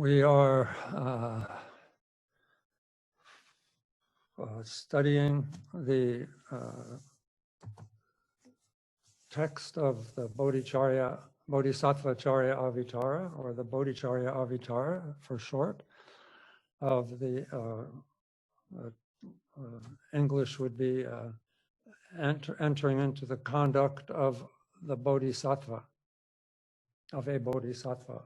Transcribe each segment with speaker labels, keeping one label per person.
Speaker 1: We are studying the text of the Bodhisattva Charyavatara, or the Bodhicharyavatara for short, of the English would be entering into the conduct of the Bodhisattva, of a Bodhisattva.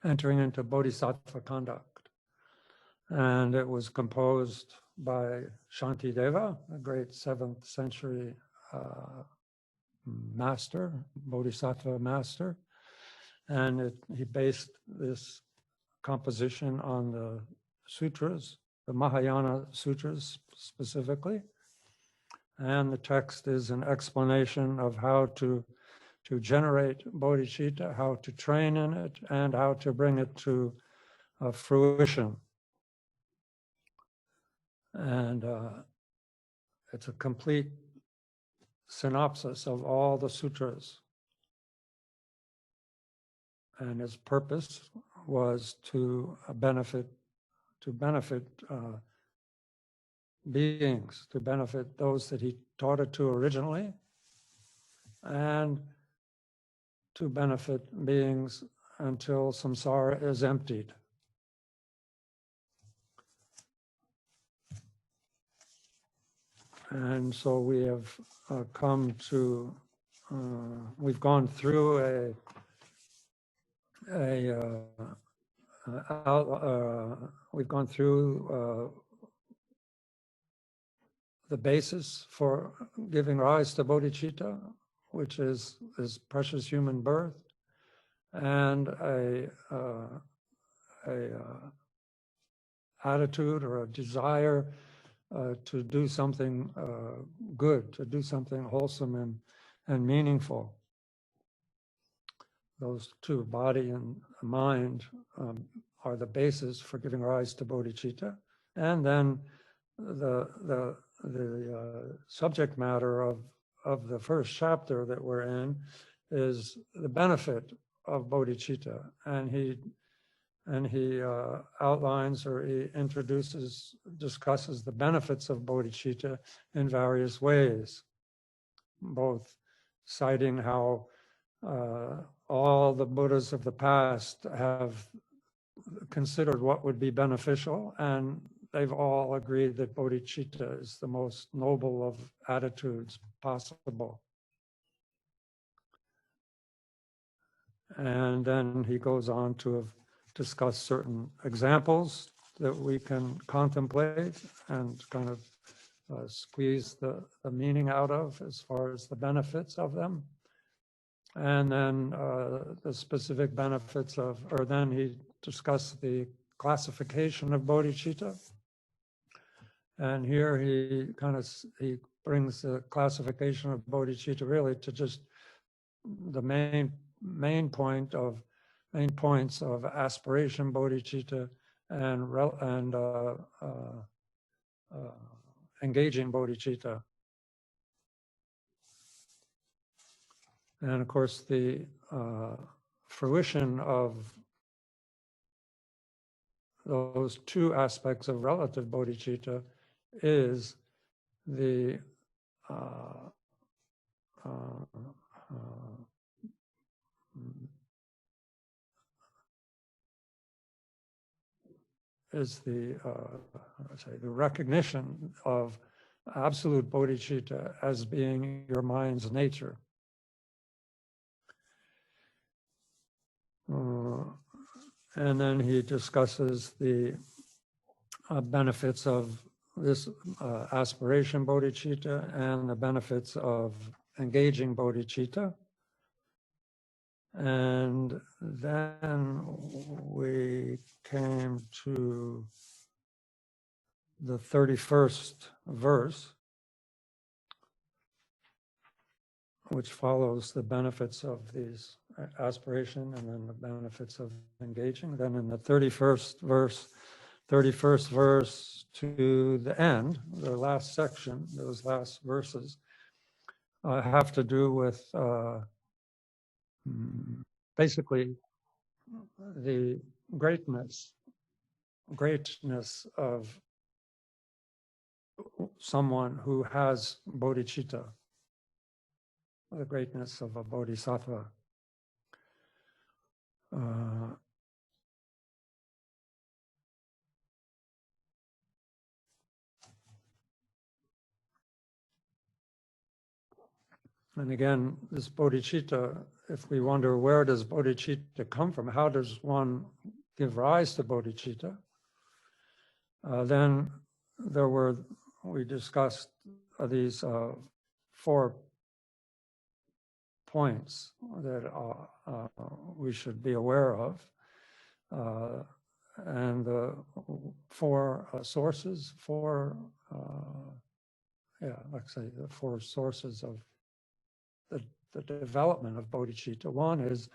Speaker 1: Entering into Bodhisattva conduct. And it was composed by Shantideva, a great 7th century master, Bodhisattva master. And he based this composition on the sutras, the Mahayana sutras specifically. And the text is an explanation of how to generate bodhicitta, how to train in it, and how to bring it to fruition. And it's a complete synopsis of all the sutras. And its purpose was to benefit beings, to benefit those that he taught it to originally, and to benefit beings until samsara is emptied. And so we have we've gone through the basis for giving rise to bodhicitta, which is this precious human birth, and a attitude or a desire to do something good, to do something wholesome and meaningful. Those two, body and mind, are the basis for giving rise to bodhicitta. And then the subject matter of the first chapter that we're in is the benefit of bodhicitta, and he outlines, or he discusses the benefits of bodhicitta in various ways, both citing how all the Buddhas of the past have considered what would be beneficial, and they've all agreed that bodhicitta is the most noble of attitudes possible. And then he goes on to discuss certain examples that we can contemplate and kind of squeeze the meaning out of as far as the benefits of them. And then the specific benefits then he discussed the classification of bodhicitta. And here he brings the classification of bodhicitta really to just the main points of aspiration bodhicitta and engaging bodhicitta. And of course, the fruition of those two aspects of relative bodhicitta is the the recognition of absolute bodhicitta as being your mind's nature. And then he discusses the benefits of this aspiration bodhicitta and the benefits of engaging bodhicitta. And then we came to the 31st verse, which follows the benefits of these aspiration and then the benefits of engaging. Then in the 31st verse to the end, the last section, those last verses, have to do with basically the greatness of someone who has bodhicitta, the greatness of a bodhisattva. And again, this bodhicitta, if we wonder where does bodhicitta come from, how does one give rise to bodhicitta, then we discussed these 4 points that we should be aware of, and the 4 sources, let's say the 4 sources of the development of bodhicitta. One is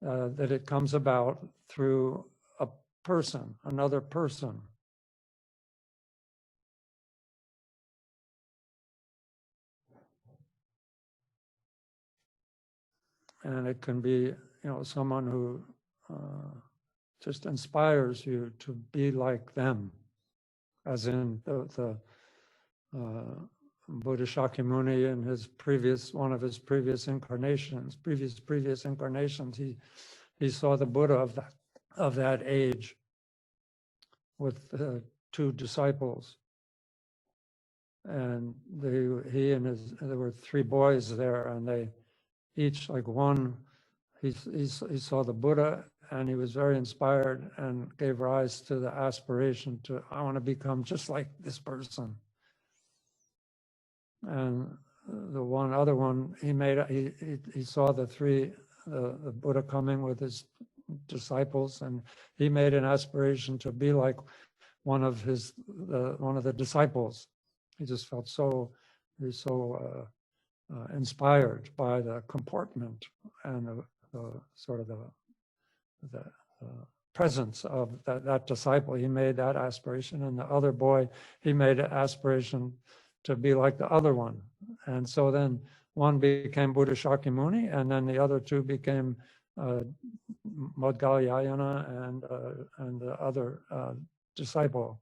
Speaker 1: that it comes about through a person, another person. And it can be, someone who just inspires you to be like them, as in the Buddha Shakyamuni in one of his previous incarnations, he saw the Buddha of that age with 2 disciples, and there were 3 boys there, and they each, like one, he saw the Buddha, and he was very inspired and gave rise to the aspiration to, I want to become just like this person. And the other one, he saw the Buddha coming with his disciples, and he made an aspiration to be like one of the disciples. He just felt so inspired by the comportment and the presence of that disciple. He made that aspiration, and the other boy, he made an aspiration to be like the other one. And so then one became Buddha Shakyamuni, and then the other 2 became Modgalyayana and the other disciple.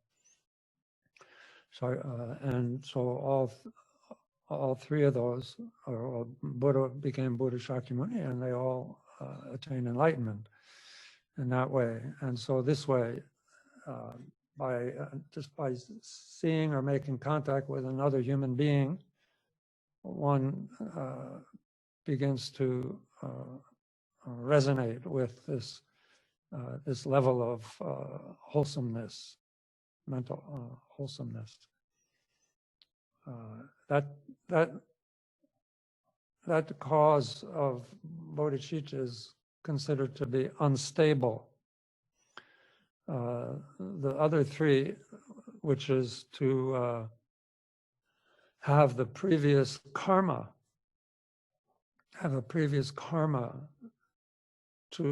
Speaker 1: And so all 3 of those, Buddha became Buddha Shakyamuni, and they all attained enlightenment in that way. And so this way, just by seeing or making contact with another human being, one begins to resonate with this level of wholesomeness, mental wholesomeness. That cause of bodhicitta is considered to be unstable. The other 3, which is to have a previous karma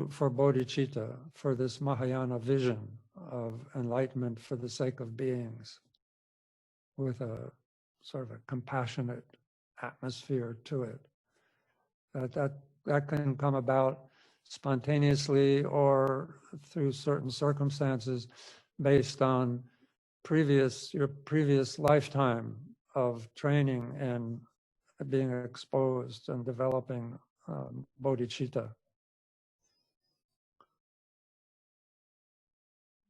Speaker 1: for bodhicitta, for this Mahayana vision of enlightenment for the sake of beings, with a sort of a compassionate atmosphere to it. That can come about spontaneously or through certain circumstances based on your previous lifetime of training and being exposed and developing bodhicitta.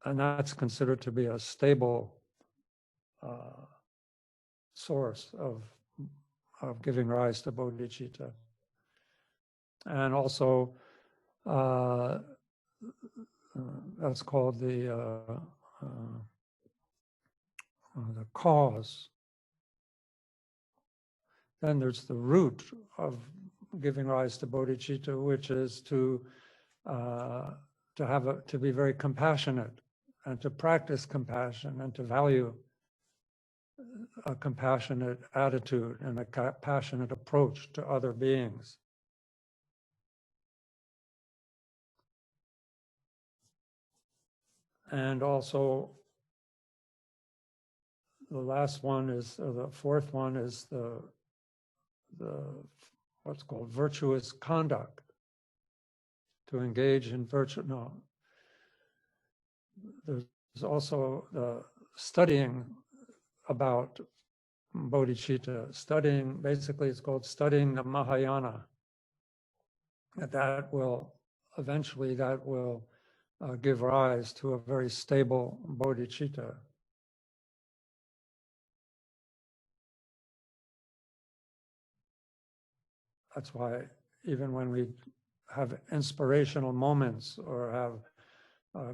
Speaker 1: And that's considered to be a stable source of giving rise to bodhicitta. And also, that's called the cause. Then there's the root of giving rise to bodhicitta, which is to be very compassionate and to practice compassion and to value a compassionate attitude and a compassionate approach to other beings. And also, the last one is, the 4th one is the what's called virtuous conduct. to engage in virtue. No, there's also the studying about bodhicitta, studying, basically it's called studying the Mahayana. That will, eventually that will give rise to a very stable bodhicitta. That's why even when we have inspirational moments or have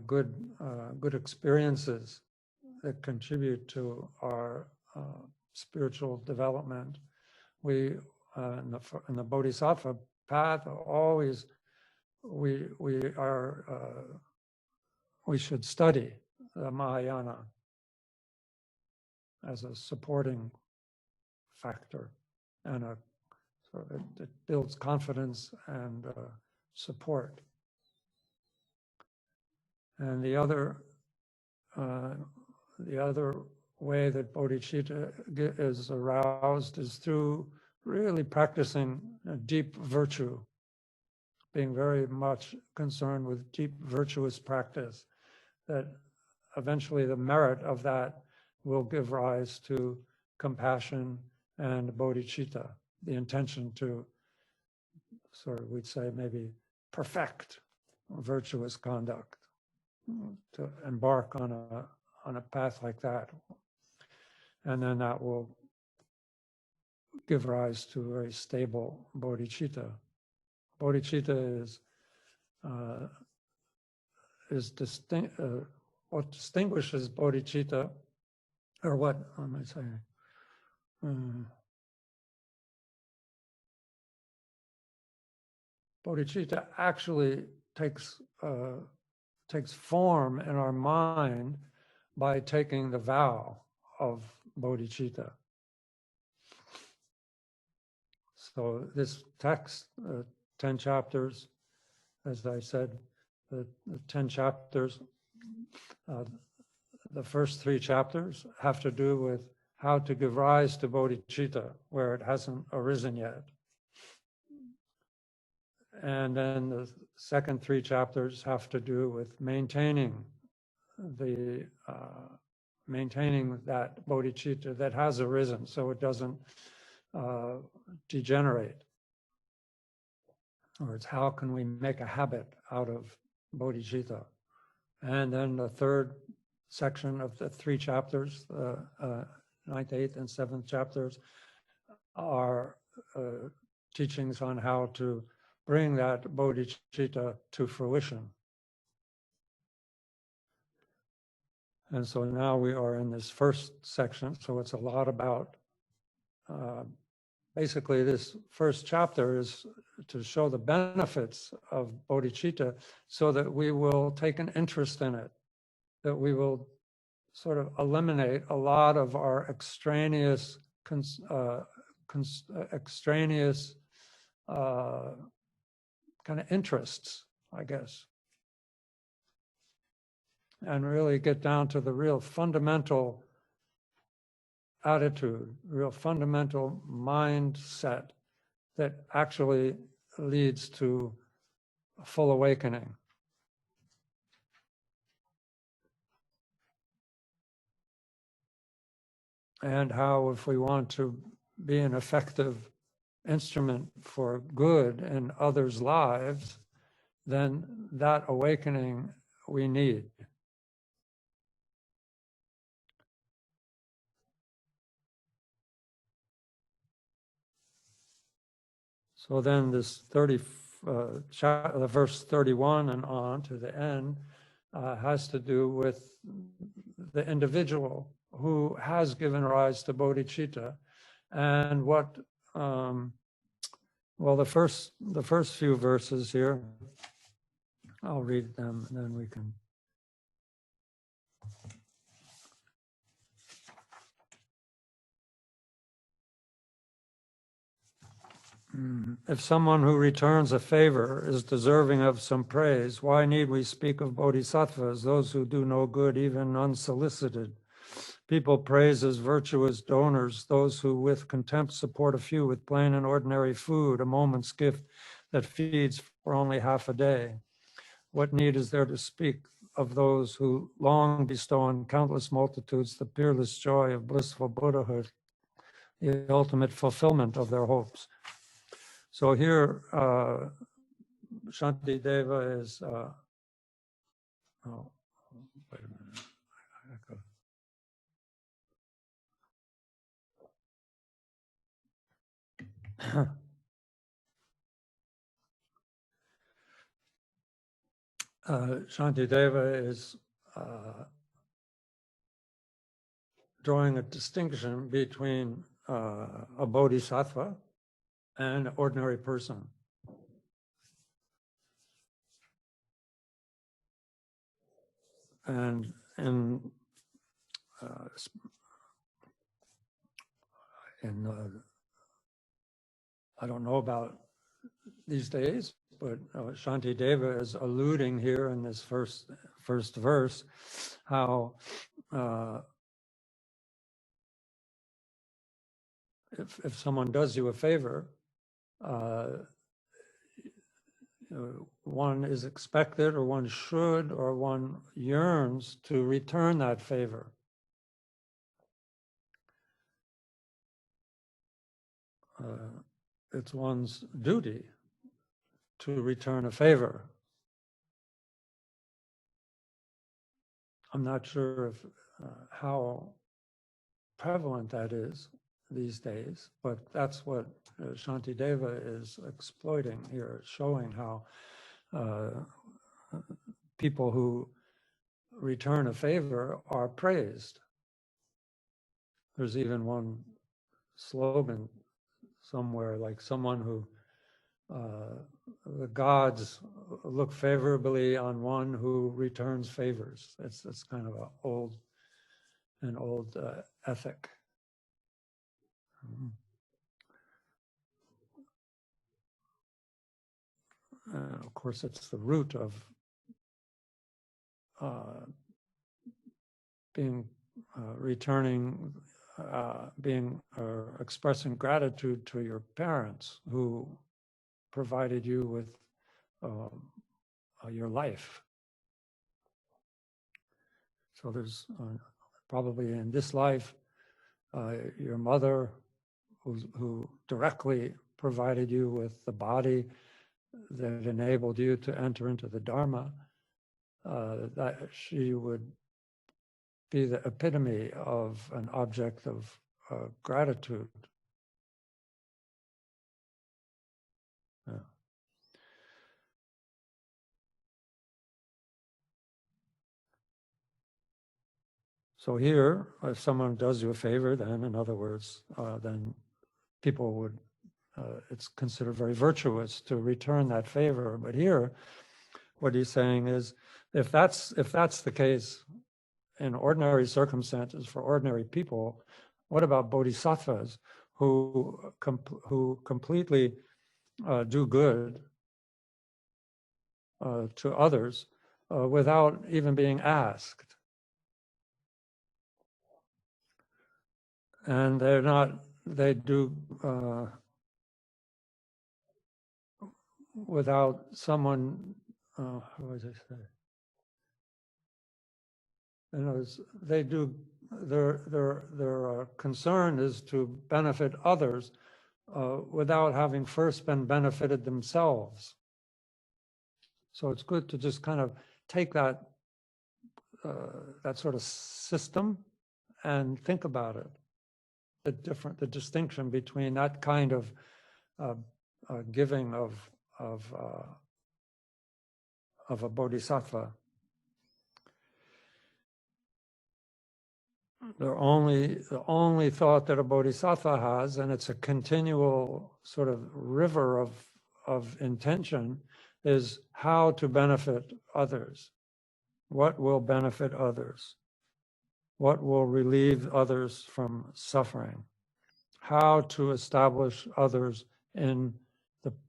Speaker 1: good experiences that contribute to our spiritual development, we in the Bodhisattva path always we should study the Mahayana as a supporting factor, and so it builds confidence and support. And the other way that bodhicitta is aroused is through really practicing a deep virtue, being very much concerned with deep virtuous practice, that eventually the merit of that will give rise to compassion and bodhicitta, the intention to sort of, we'd say, maybe perfect virtuous conduct, to embark on a path like that. And then that will give rise to a very stable bodhicitta. Bodhicitta what distinguishes bodhicitta, or what am I saying? Bodhicitta actually takes form in our mind by taking the vow of bodhicitta. So this text, 10 chapters, as I said, the 10 chapters, the first 3 chapters have to do with how to give rise to bodhicitta where it hasn't arisen yet. And then the second 3 chapters have to do with maintaining that bodhicitta that has arisen, so it doesn't degenerate. Or it's how can we make a habit out of bodhicitta. And then the third section of the 3 chapters, 9th, 8th, and 7th chapters, are teachings on how to bring that bodhicitta to fruition. And so now we are in this first section, so it's a lot about, basically this first chapter is to show the benefits of bodhicitta so that we will take an interest in it, that we will sort of eliminate a lot of our extraneous kind of interests, I guess, and really get down to the real fundamental attitude, real fundamental mindset that actually leads to full awakening. And how, if we want to be an effective instrument for good in others' lives, then that awakening we need. So then this the verse 31 and on to the end has to do with the individual who has given rise to bodhicitta, and what well, the first few verses here, I'll read them and then we can. If someone who returns a favor is deserving of some praise, why need we speak of bodhisattvas, those who do no good, even unsolicited? People praise as virtuous donors those who with contempt support a few with plain and ordinary food, a moment's gift, that feeds for only half a day? What need is there to speak of those who long bestow on countless multitudes the peerless joy of blissful Buddhahood, the ultimate fulfillment of their hopes? So here, Shantideva is, oh, wait a minute. Shantideva is drawing a distinction between a bodhisattva and an ordinary person. And in I don't know about these days, but Shantideva is alluding here in this first verse how if someone does you a favor, one is expected, or one should, or one yearns to return that favor. It's one's duty to return a favor. I'm not sure if how prevalent that is these days, but that's what Shantideva is exploiting here, showing how people who return a favor are praised. There's even one slogan somewhere, like someone who the gods look favorably on one who returns favors. It's kind of an old ethic. And of course, it's the root of being returning, expressing gratitude to your parents who provided you with your life. So there's probably in this life, your mother who directly provided you with the body that enabled you to enter into the Dharma, that she would be the epitome of an object of gratitude. Yeah. So here, if someone does you a favor, then in other words, then people would, it's considered very virtuous to return that favor. But here, what he's saying is, if that's the case in ordinary circumstances for ordinary people, what about bodhisattvas who completely do good to others without even being asked? And they do without someone, how would I say? In other words, they do, their concern is to benefit others without having first been benefited themselves. So it's good to just kind of take that sort of system and think about it. The distinction between that kind of giving of a bodhisattva. The only thought that a bodhisattva has, and it's a continual sort of river of intention, is how to benefit others. What will benefit others? What will relieve others from suffering? How to establish others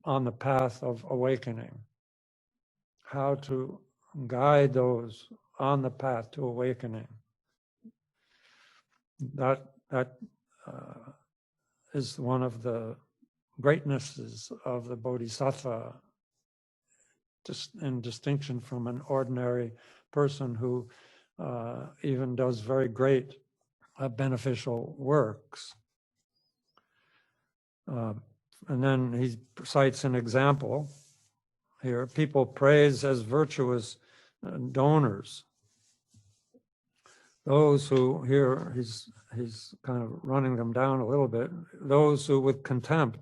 Speaker 1: on the path of awakening? How to guide those on the path to awakening? That is one of the greatnesses of the Bodhisattva, just in distinction from an ordinary person who even does very great beneficial works. And then he cites an example here. People praise as virtuous donors. Those who, here he's kind of running them down a little bit, those who with contempt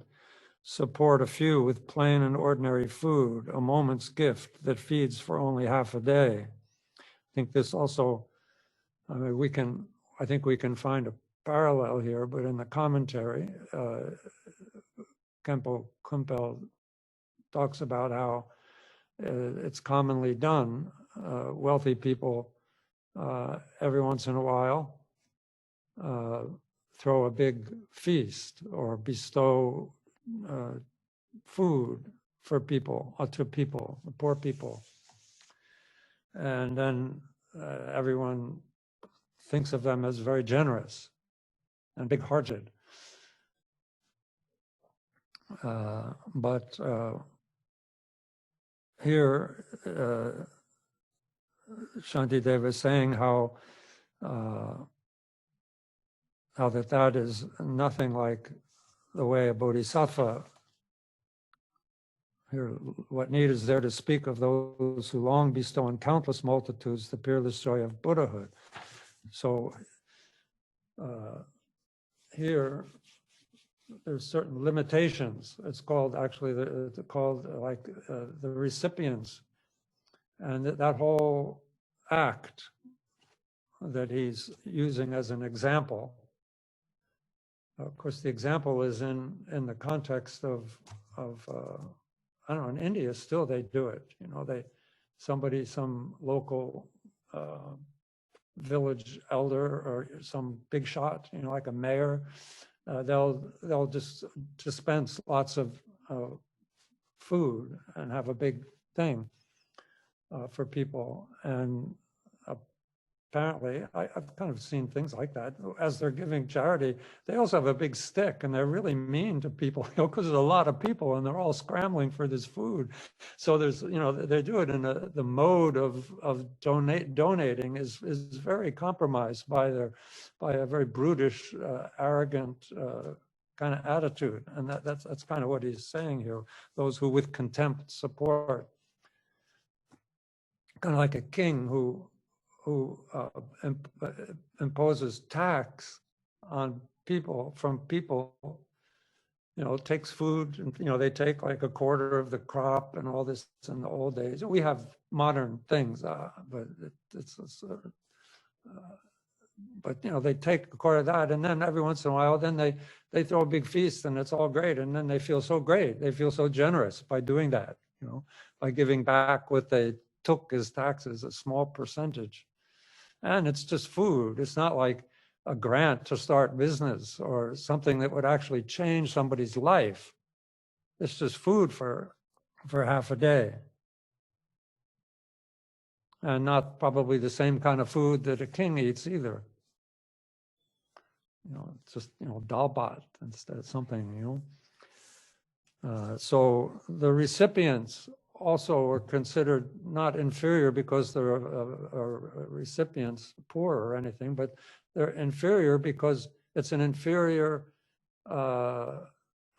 Speaker 1: support a few with plain and ordinary food, a moment's gift that feeds for only half a day. I think this also, I mean, I think we can find a parallel here, but in the commentary, Khenpo Kumpel talks about how it's commonly done. Wealthy people, every once in a while, throw a big feast or bestow food for people, to people, the poor people. And then everyone thinks of them as very generous and big-hearted. But here, Shantideva is saying how that is nothing like the way a bodhisattva. Here, what need is there to speak of those who long bestow on countless multitudes the peerless joy of Buddhahood? So here, there's certain limitations. It's called actually, it's called like the recipients. And that whole act that he's using as an example, of course, the example is in the context of I don't know, in India still they do it. You know, some local village elder or some big shot, you know, like a mayor, they'll just dispense lots of food and have a big thing for people. And apparently, I've kind of seen things like that. As they're giving charity, they also have a big stick, and they're really mean to people, you know, because there's a lot of people, and they're all scrambling for this food. So there's, you know, they do it in the mode of donating is very compromised by a very brutish, arrogant kind of attitude, and that's kind of what he's saying here. Those who with contempt support, kind of like a king who imposes tax on people, from people, you know, takes food, and, you know, they take like a quarter of the crop and all this in the old days. We have modern things, but but, you know, they take a quarter of that, and then every once in a while, then they throw a big feast, and it's all great, and then they feel so great. They feel so generous by doing that, you know, by giving back what they took as taxes, a small percentage. And it's just food. It's not like a grant to start business or something that would actually change somebody's life. It's just food for half a day. And not probably the same kind of food that a king eats either. You know, it's just, you know, dal bhat instead of something, you know. So the recipients also are considered not inferior because they're recipients poor or anything, but they're inferior because it's an inferior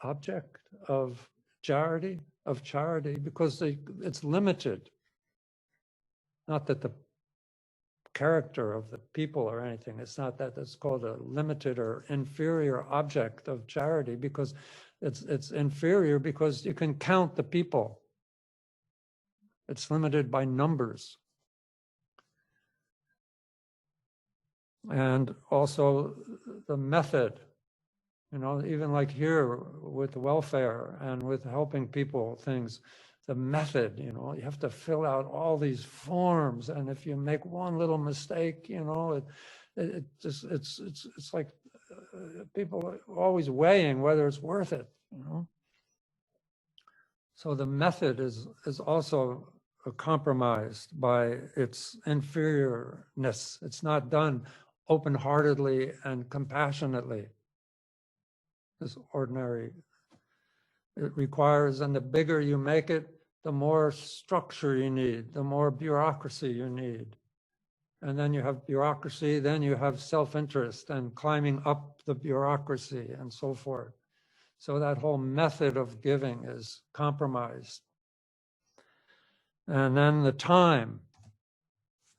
Speaker 1: object of charity, because it's limited. Not that the character of the people or anything, it's not that. It's called a limited or inferior object of charity because it's inferior because you can count the people. It's limited by numbers. And also the method, you know, even like here with welfare and with helping people, things, the method, you know, you have to fill out all these forms. And if you make one little mistake, you know, it's like people are always weighing whether it's worth it, you know. So the method is also compromised by its inferiorness. It's not done open-heartedly and compassionately. This ordinary It requires, and the bigger you make it, the more structure you need, the more bureaucracy you need. And then you have bureaucracy, then you have self-interest and climbing up the bureaucracy and so forth. So that whole method of giving is compromised. And then the time,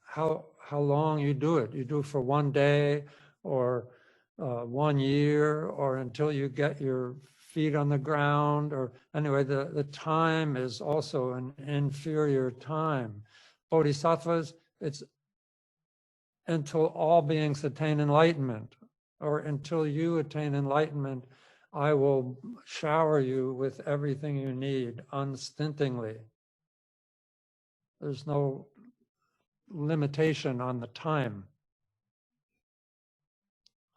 Speaker 1: how long you do it. You do it for 1 day or 1 year or until you get your feet on the ground, or anyway, the time is also an inferior time. Bodhisattvas, it's until all beings attain enlightenment, or until you attain enlightenment, I will shower you with everything you need unstintingly. There's no limitation on the time.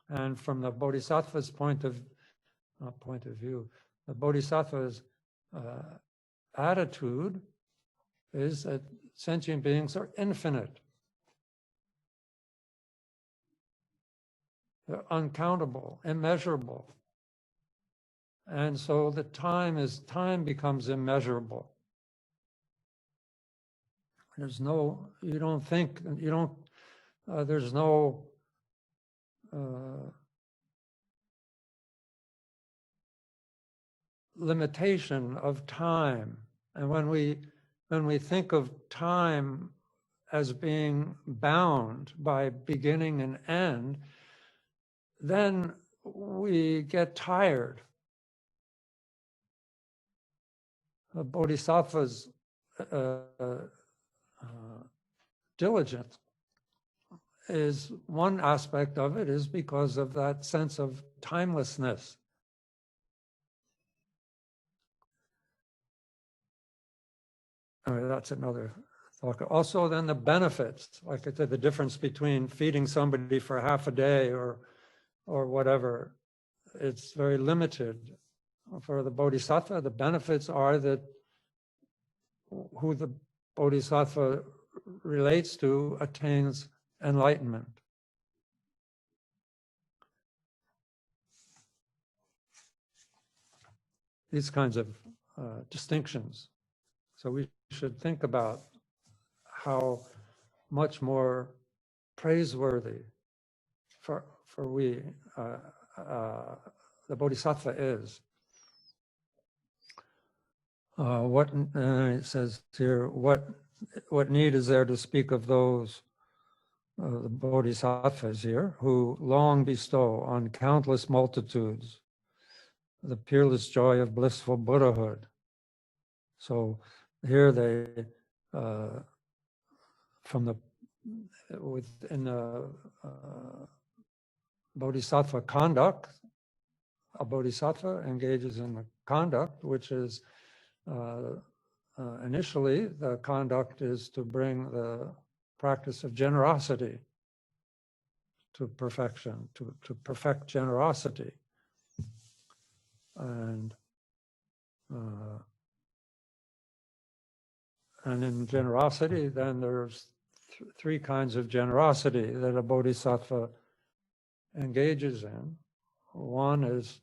Speaker 1: And from the Bodhisattva's point of view, the Bodhisattva's attitude is that sentient beings are infinite. They're uncountable, immeasurable. And so the time becomes immeasurable. There's no, you don't think, you don't, there's no limitation of time. And when we think of time as being bound by beginning and end, then we get tired. The Bodhisattva's diligence is one aspect of it, is because of that sense of timelessness. That's another thought. Also, then the benefits, like I said, the difference between feeding somebody for half a day or whatever, it's very limited. For the Bodhisattva, the benefits are that who the Bodhisattva relates to attains enlightenment. These kinds of distinctions. So we should think about how much more praiseworthy for we the Bodhisattva is. It says here, what need is there to speak of those the Bodhisattvas here who long bestow on countless multitudes the peerless joy of blissful Buddhahood. So here they, within the Bodhisattva conduct, a Bodhisattva engages in the conduct, which is initially the conduct is to bring the practice of generosity to perfection, to perfect generosity. And in generosity, then there's three kinds of generosity that a Bodhisattva engages in. One is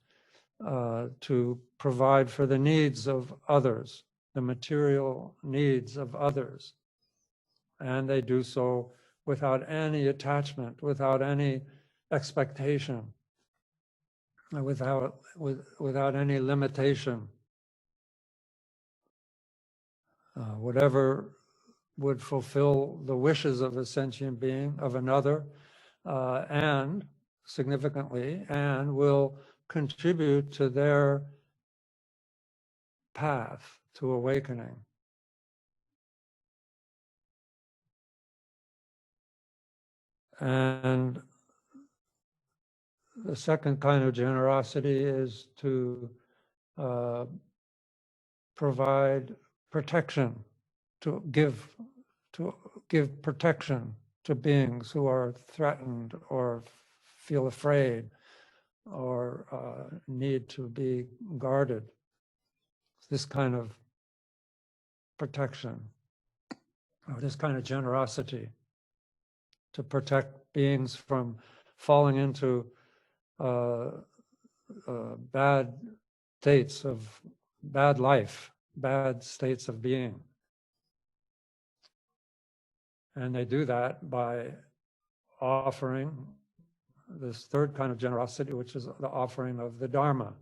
Speaker 1: to provide for the needs of others, the material needs of others. And they do so without any attachment, without any expectation, without any limitation. Whatever would fulfill the wishes of a sentient being, of another, and significantly, and will contribute to their path to awakening. And the second kind of generosity is to provide protection, to give protection to beings who are threatened or feel afraid or need to be guarded. This kind of protection, or this kind of generosity to protect beings from falling into bad states of bad life, bad states of being. And they do that by offering this third kind of generosity, which is the offering of the Dharma.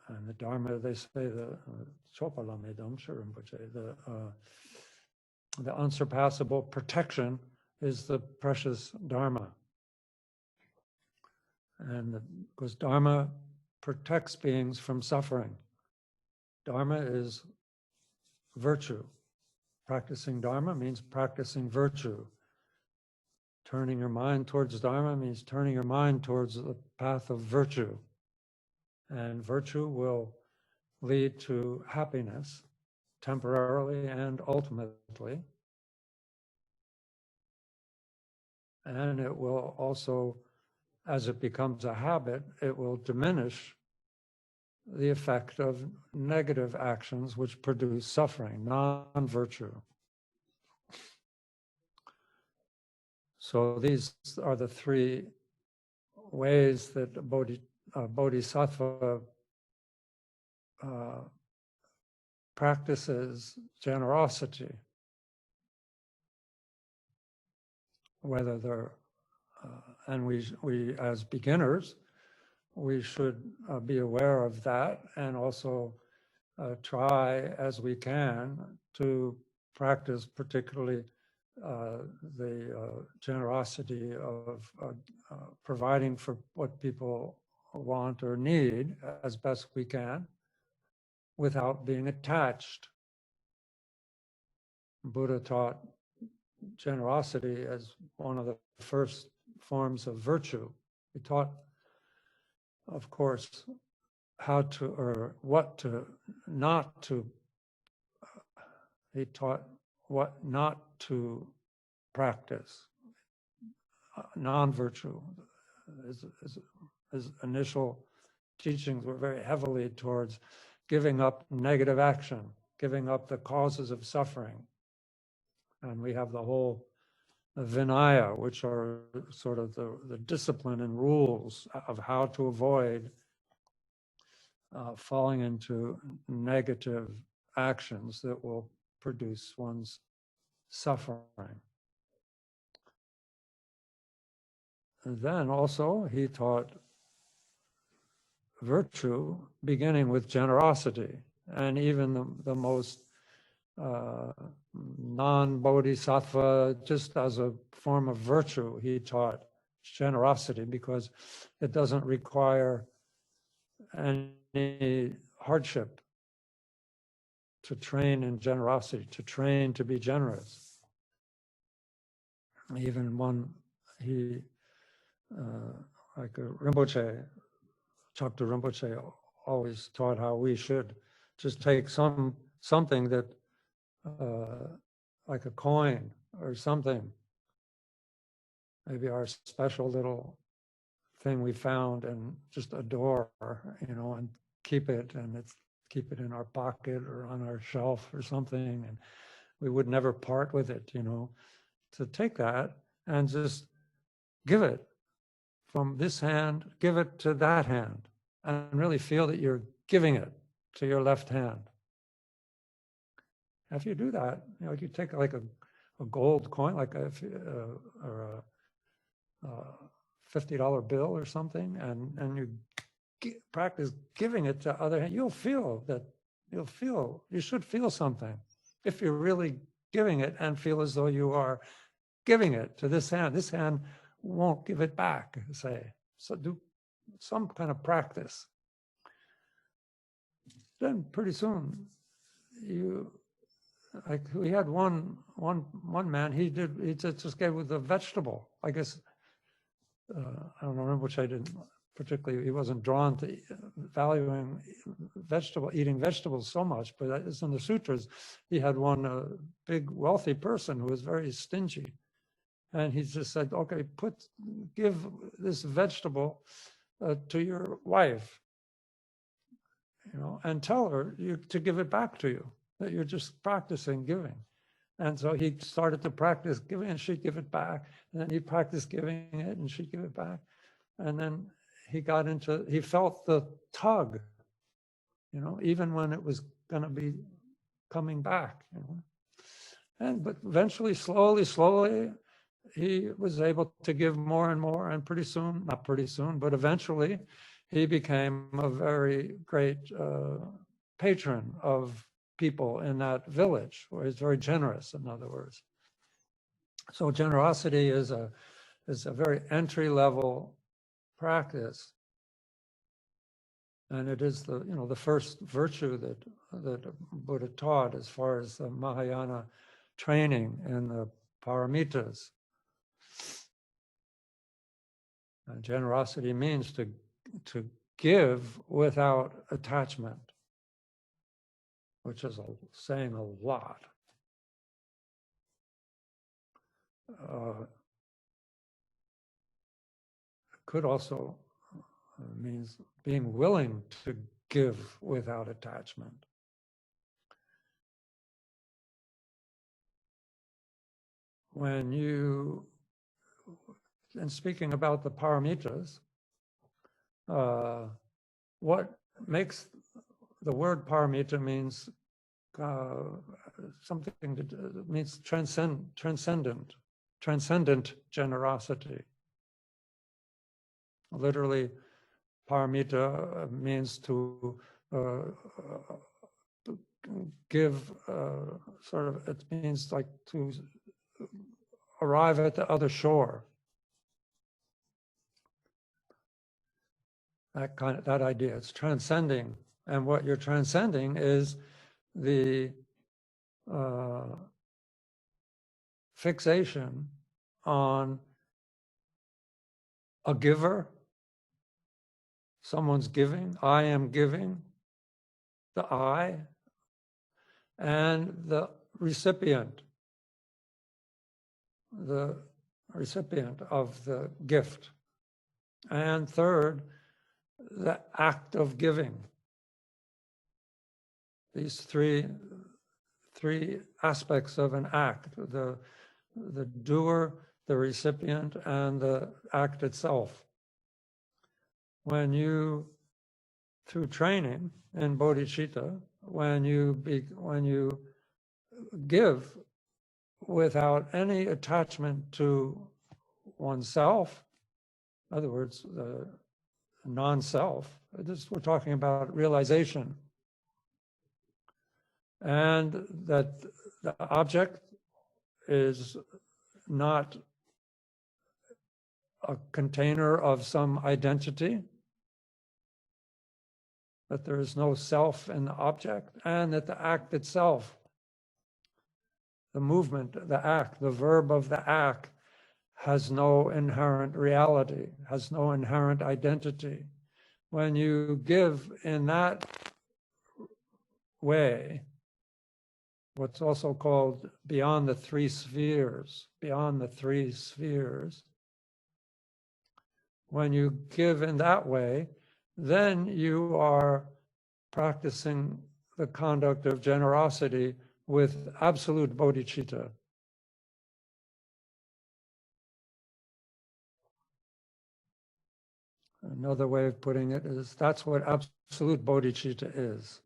Speaker 1: And the Dharma, they say, the unsurpassable protection is the precious Dharma. And because Dharma protects beings from suffering. Dharma is virtue. Practicing Dharma means practicing virtue. Turning your mind towards Dharma means turning your mind towards the path of virtue. And virtue will lead to happiness, temporarily and ultimately. And it will also, as it becomes a habit, it will diminish the effect of negative actions which produce suffering, non-virtue. So these are the three ways that Bodhisattva practices generosity, whether they're, and we as beginners, we should be aware of that and also try as we can to practice particularly the generosity of providing for what people want or need as best we can without being attached. Buddha taught generosity as one of the first forms of virtue. He taught, of course, how to, or what to, not to, he taught what not to practice. Non-virtue. His initial teachings were very heavily towards giving up negative action, giving up the causes of suffering. And we have the whole Vinaya, which are sort of the discipline and rules of how to avoid falling into negative actions that will produce one's suffering. And then also he taught virtue beginning with generosity, and even the most non-bodhisattva, just as a form of virtue, he taught generosity because it doesn't require any hardship to train in generosity, to train to be generous. Even one, he, like Rinpoche, Chakta Rinpoche always taught how we should just take something that, like a coin or something, maybe our special little thing we found and just adore, and keep it, and keep it in our pocket or on our shelf or something, and we would never part with it, to take that and just give it from this hand, give it to that hand, and really feel that you're giving it to your left hand. If you do that, you take like a gold coin, like or a $50 bill or something, and you practice giving it to other hand, you should feel something if you're really giving it and feel as though you are giving it to this hand. This hand won't give it back, say. So do some kind of practice. Then pretty soon, we had one man, he just gave with a vegetable. I guess, I don't remember which I didn't particularly, he wasn't drawn to valuing eating vegetables so much, but it's in the sutras, he had one big wealthy person who was very stingy. And he just said, okay, give this vegetable to your wife, and tell her to give it back to you, that you're just practicing giving. And so he started to practice giving, and she'd give it back. And then he practiced giving it, and she'd give it back. And then he felt the tug, even when it was going to be coming back, but eventually, slowly, he was able to give more and more, and not pretty soon, but eventually, he became a very great patron of people in that village, where he's very generous, in other words. So generosity is a very entry-level practice, and it is the first virtue that Buddha taught as far as the Mahayana training in the paramitas. And generosity means to give without attachment, which is saying a lot. Could also means being willing to give without attachment. And speaking about the paramitas, what makes the word paramita means something that means transcendent generosity. Literally, paramita means to give, it means like to arrive at the other shore. That idea, it's transcending. And what you're transcending is the fixation on a giver, someone's giving, I am giving, the I, and the recipient of the gift. And third, the act of giving. These three aspects of an act, the doer, the recipient, and the act itself. When you, through training in bodhicitta, when you give without any attachment to oneself, in other words, the non-self, we're talking about realization, and that the object is not a container of some identity, that there is no self in the object, and that the act itself, the movement, the act, the verb of the act, has no inherent reality, has no inherent identity. When you give in that way, what's also called beyond the three spheres, when you give in that way, then you are practicing the conduct of generosity with absolute bodhicitta. Another way of putting it is that's what absolute bodhicitta is.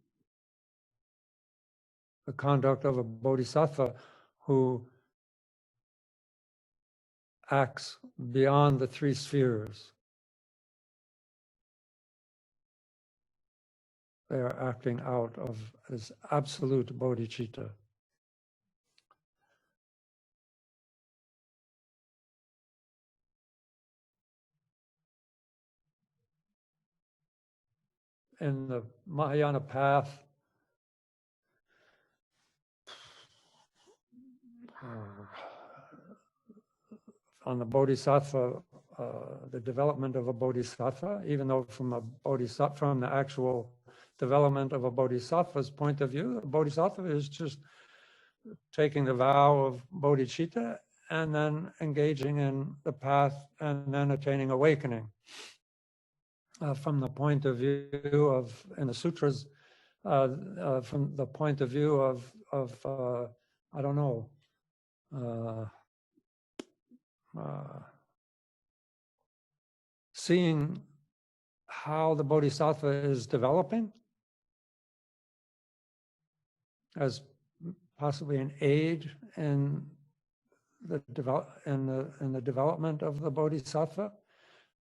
Speaker 1: The conduct of a bodhisattva who acts beyond the three spheres. They are acting out of as absolute bodhicitta. In the Mahayana path, on the bodhisattva, the development of a bodhisattva, even though from the actual development of a bodhisattva's point of view, a bodhisattva is just taking the vow of bodhicitta and then engaging in the path and then attaining awakening. From the point of view of, in the sutras, from the point of view of I don't know, seeing how the Bodhisattva is developing as possibly an aid in the development of the Bodhisattva.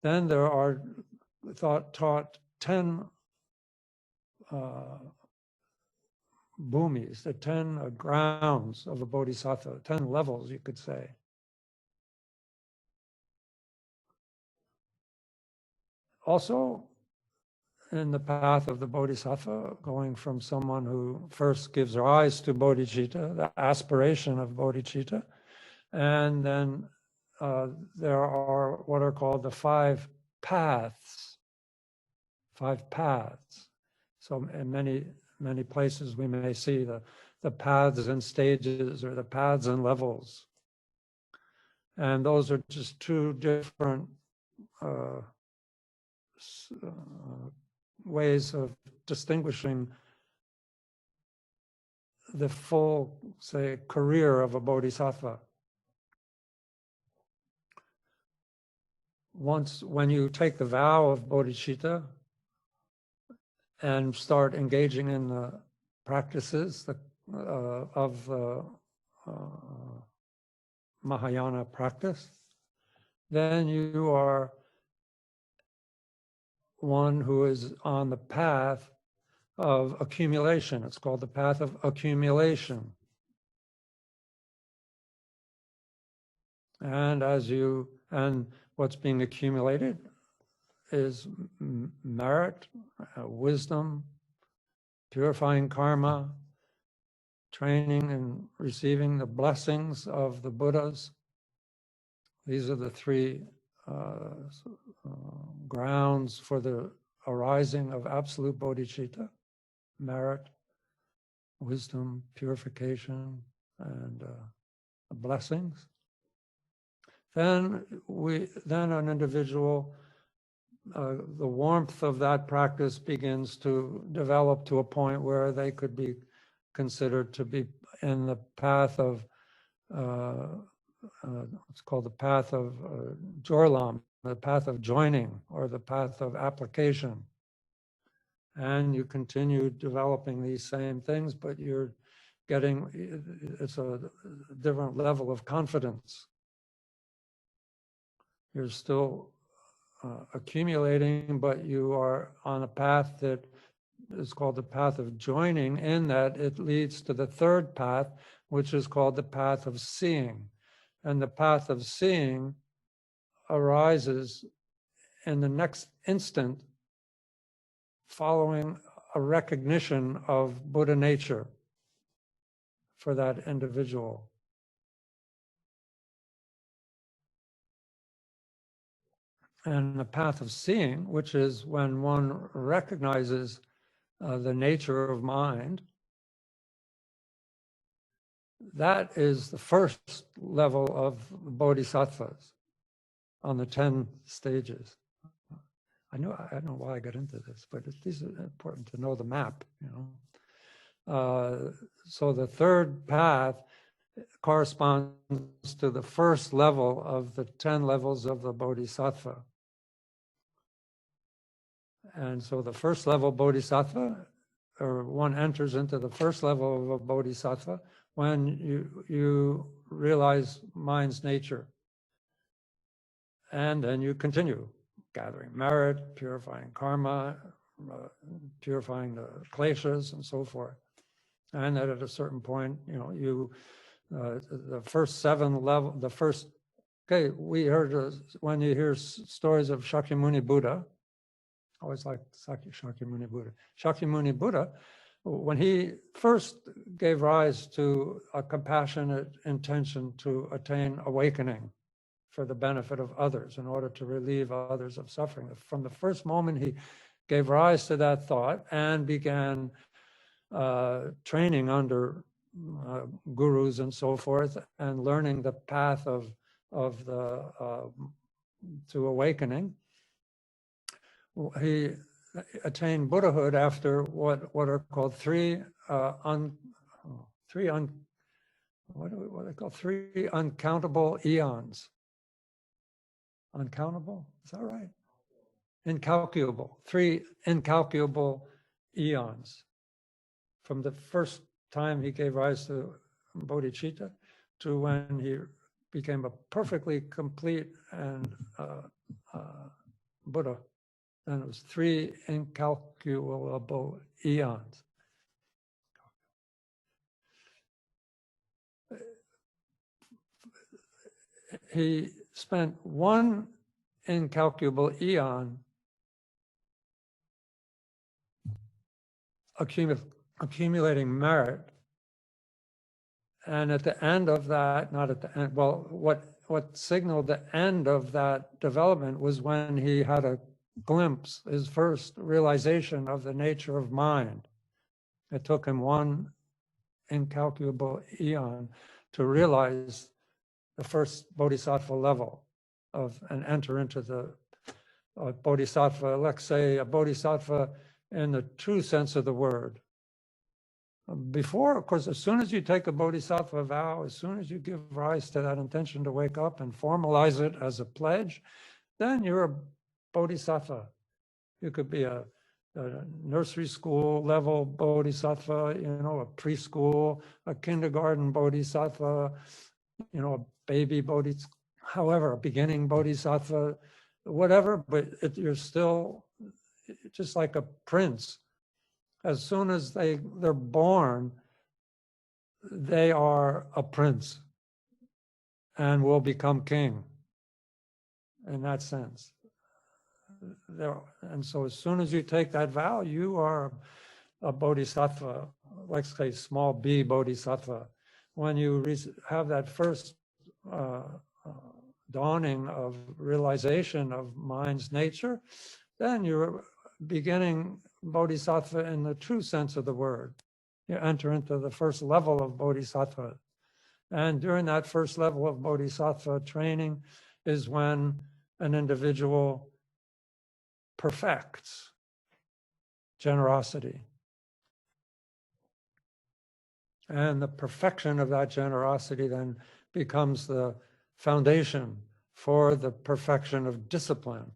Speaker 1: Then there are taught 10 bhumis, the 10 grounds of a Bodhisattva, 10 levels, you could say. Also, in the path of the Bodhisattva, going from someone who first gives rise to Bodhicitta, the aspiration of Bodhicitta, and then there are what are called the 5 paths. 5 paths. So in many places we may see the paths and stages or the paths and levels. And those are just 2 different ways of distinguishing the full, say, career of a bodhisattva. When you take the vow of bodhicitta and start engaging in the practices of the Mahayana practice, then you are one who is on the path of accumulation. It's called the path of accumulation. And what's being accumulated is merit, wisdom, purifying karma, training and receiving the blessings of the Buddhas. These are the 3 grounds for the arising of absolute bodhicitta: merit, wisdom, purification, and blessings. Then an individual, the warmth of that practice begins to develop to a point where they could be considered to be in the path of it's called the path of Jorlam, the path of joining, or the path of application. And you continue developing these same things, but it's a different level of confidence. You're still accumulating, but you are on a path that is called the path of joining, in that it leads to the 3rd path, which is called the path of seeing. And the path of seeing arises in the next instant following a recognition of Buddha nature for that individual. And the path of seeing, which is when one recognizes the nature of mind, that is the first level of bodhisattvas on the 10 stages. I don't know why I got into this, but these are important to know the map, So the 3rd path corresponds to the first level of the 10 levels of the bodhisattva. And so the first level bodhisattva, or one enters into the first level of a bodhisattva when you realize mind's nature. And then you continue gathering merit, purifying karma, purifying the kleshas, and so forth. And that at a certain point, the first 7 levels, we heard when you hear stories of Shakyamuni Buddha, I always like Shakyamuni Buddha. Shakyamuni Buddha, when he first gave rise to a compassionate intention to attain awakening for the benefit of others, in order to relieve others of suffering, from the first moment he gave rise to that thought and began training under gurus and so forth, and learning the path to awakening, he attained Buddhahood after what are called three what do they call 3 uncountable eons? Uncountable? Is that right? Incalculable. 3 incalculable eons. From the first time he gave rise to Bodhicitta to when he became a perfectly complete and Buddha. And it was 3 incalculable eons. He spent 1 incalculable eon accumulating merit. And at the end of that, not at the end, well, what signaled the end of that development was when he had a glimpse, his first realization of the nature of mind. It took him 1 incalculable eon to realize the first bodhisattva level and enter into the bodhisattva, let's say a bodhisattva in the true sense of the word. Before, of course, as soon as you take a bodhisattva vow, as soon as you give rise to that intention to wake up and formalize it as a pledge, then you're a bodhisattva. You could be a nursery school level bodhisattva, a preschool, a kindergarten bodhisattva, a baby bodhisattva, however, a beginning bodhisattva, whatever, but you're still just like a prince. As soon as they're born, they are a prince and will become king in that sense. And so as soon as you take that vow, you are a bodhisattva, let's say small b bodhisattva. When you have that first dawning of realization of mind's nature, then you're beginning bodhisattva in the true sense of the word. You enter into the first level of bodhisattva. And during that first level of bodhisattva training is when an individual perfects generosity. And the perfection of that generosity then becomes the foundation for the perfection of discipline,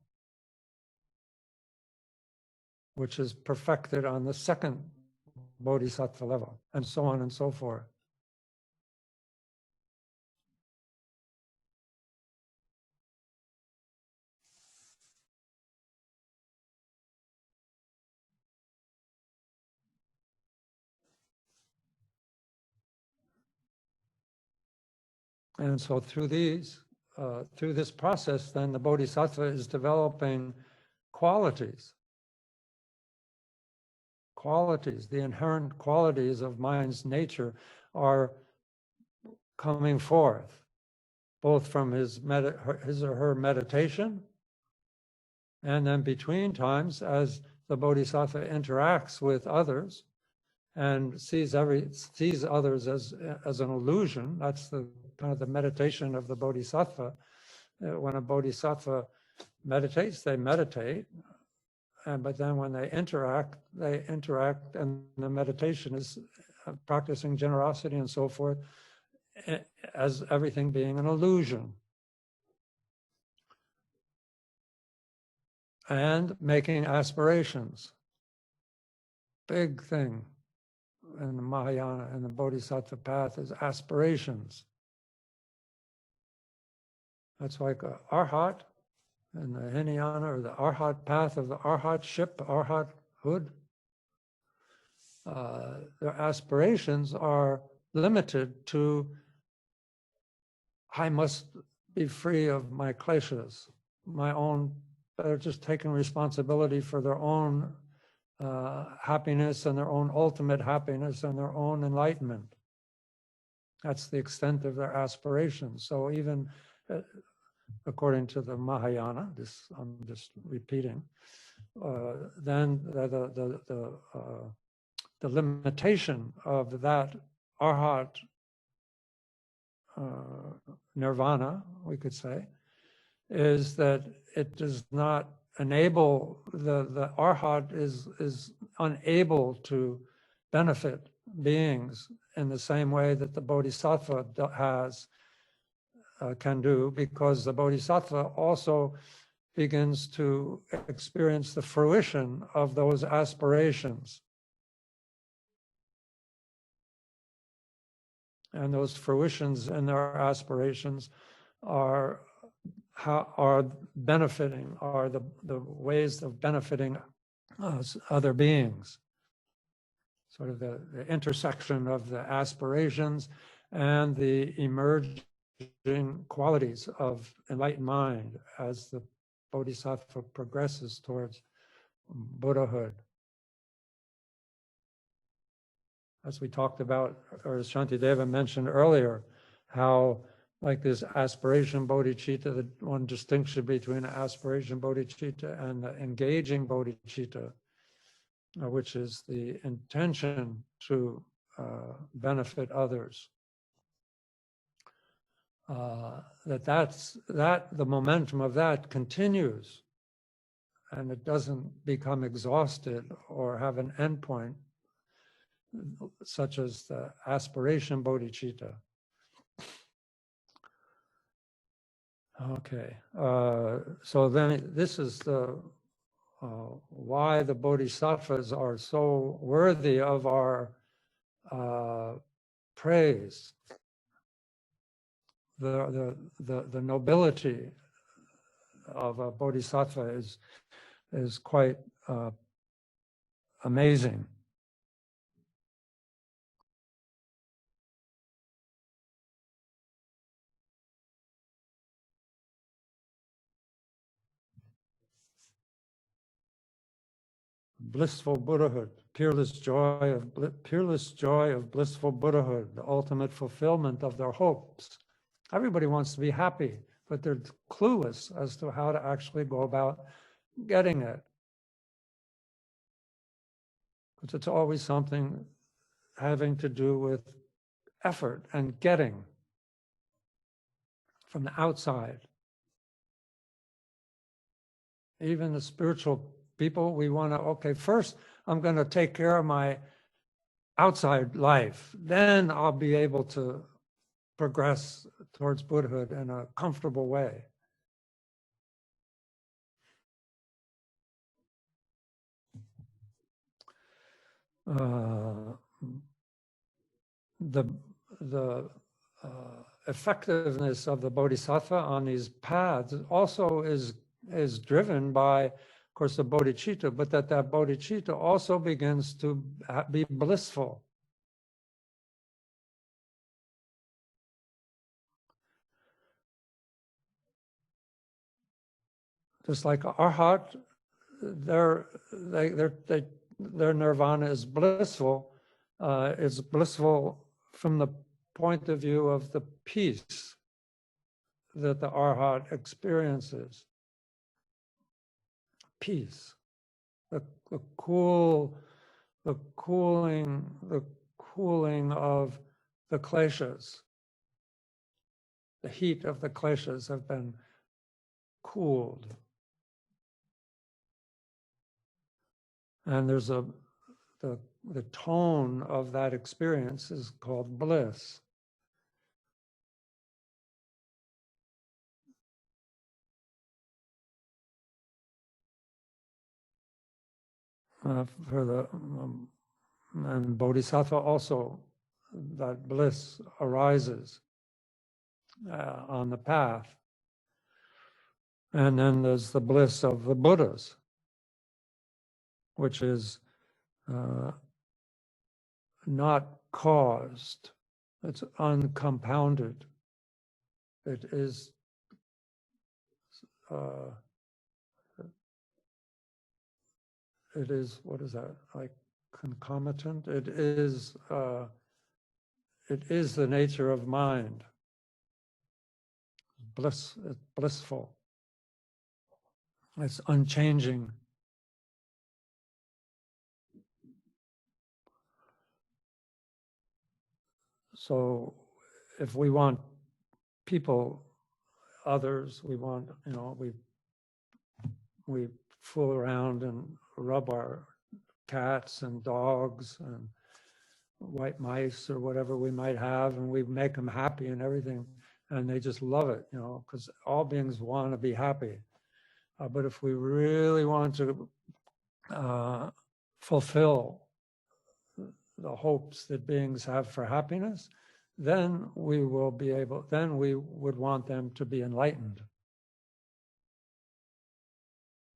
Speaker 1: which is perfected on the second bodhisattva level, and so on and so forth. And so through this process, then the bodhisattva is developing qualities, the inherent qualities of mind's nature are coming forth, both from his or her meditation, and then between times as the bodhisattva interacts with others and sees others as an illusion. That's the kind of the meditation of the bodhisattva. When a bodhisattva meditates, they meditate. But then when they interact, and the meditation is practicing generosity and so forth, as everything being an illusion. And making aspirations. Big thing in the Mahayana and the Bodhisattva path is aspirations. That's like a arhat in the Hinayana, or the arhat path of the arhatship, arhathood. Their aspirations are limited to, I must be free of my kleshas, my own. They're just taking responsibility for their own happiness and their own ultimate happiness and their own enlightenment. That's the extent of their aspirations. So even according to the Mahayana, I'm just repeating, then the limitation of that arhat nirvana, we could say, is that it does not enable, the arhat is unable to benefit beings in the same way that the Bodhisattva can do, because the Bodhisattva also begins to experience the fruition of those aspirations. And those fruitions and their aspirations are benefiting, are the ways of benefiting us, other beings. Sort of the intersection of the aspirations and the emerging qualities of enlightened mind as the Bodhisattva progresses towards Buddhahood. As we talked about, or as Shantideva mentioned earlier, how like this aspiration bodhicitta, the one distinction between aspiration bodhicitta and the engaging bodhicitta, which is the intention to benefit others. The momentum of that continues, and it doesn't become exhausted or have an endpoint, such as the aspiration bodhicitta. Okay, so then this is the why the bodhisattvas are so worthy of our praise. The nobility of a bodhisattva is quite amazing. Blissful Buddhahood, peerless joy of blissful Buddhahood, the ultimate fulfillment of their hopes. Everybody wants to be happy, but they're clueless as to how to actually go about getting it. Because it's always something having to do with effort and getting from the outside. Even the spiritual people, we want to, okay, first I'm going to take care of my outside life. Then I'll be able to progress towards Buddhahood in a comfortable way. The effectiveness of the Bodhisattva on these paths also is driven by, of course, the Bodhicitta, but that Bodhicitta also begins to be blissful. Just like Arhat, their nirvana is blissful. It's blissful from the point of view of the peace that the Arhat experiences. Peace, the cooling of the kleshas. The heat of the kleshas have been cooled. And there's the tone of that experience is called bliss. And Bodhisattva also, that bliss arises on the path. And then there's the bliss of the Buddhas, which is not caused, it's uncompounded. It is what is that, like concomitant? It is the nature of mind. It's blissful. It's unchanging. So if we want people, others, we want, we fool around and rub our cats and dogs and white mice or whatever we might have, and we make them happy and everything, and they just love it, because all beings want to be happy. But if we really want to fulfill the hopes that beings have for happiness, then we would want them to be enlightened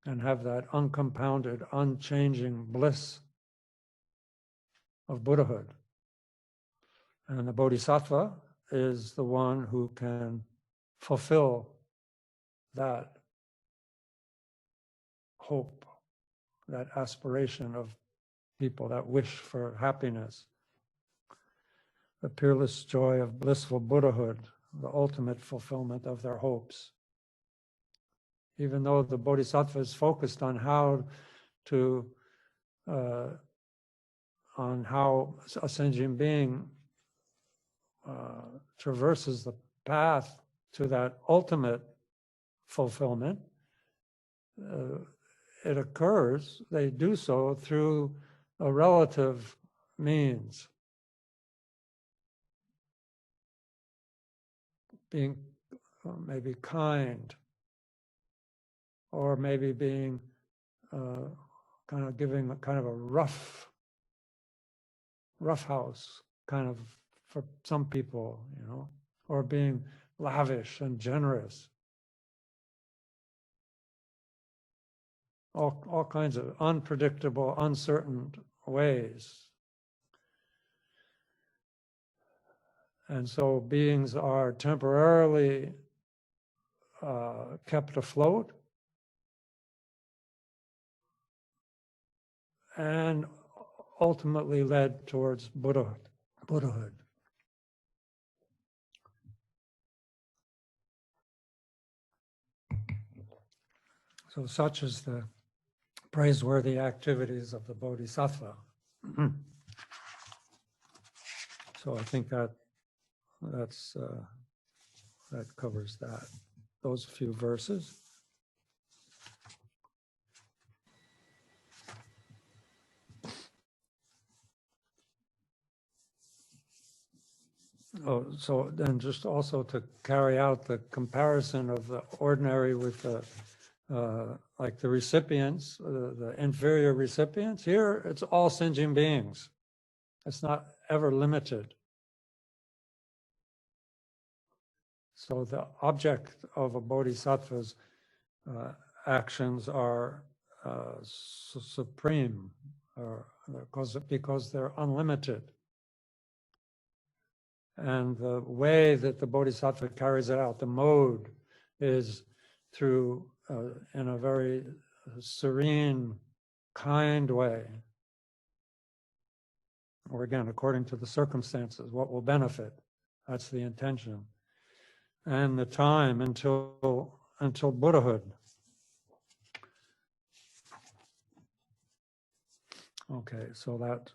Speaker 1: and have that uncompounded, unchanging bliss of Buddhahood. And the Bodhisattva is the one who can fulfill that hope, that aspiration of people, that wish for happiness, the peerless joy of blissful Buddhahood, the ultimate fulfillment of their hopes. Even though the Bodhisattva is focused on how a sentient being traverses the path to that ultimate fulfillment, they do so through a relative means. Being maybe kind, or maybe being giving a rough house kind of for some people, or being lavish and generous. All kinds of unpredictable, uncertain ways. And so beings are temporarily kept afloat and ultimately led towards Buddhahood. So such is the praiseworthy activities of the Bodhisattva. So I think that covers those few verses. Oh, so then just also to carry out the comparison of the ordinary with the like the recipients, the inferior recipients. Here, it's all sentient beings. It's not ever limited. So the object of a bodhisattva's actions are supreme, because they're unlimited. And the way that the bodhisattva carries it out, the mode, is through, in a very serene, kind way. Or again, according to the circumstances, what will benefit. That's the intention. And the time until Buddhahood. Okay, so that,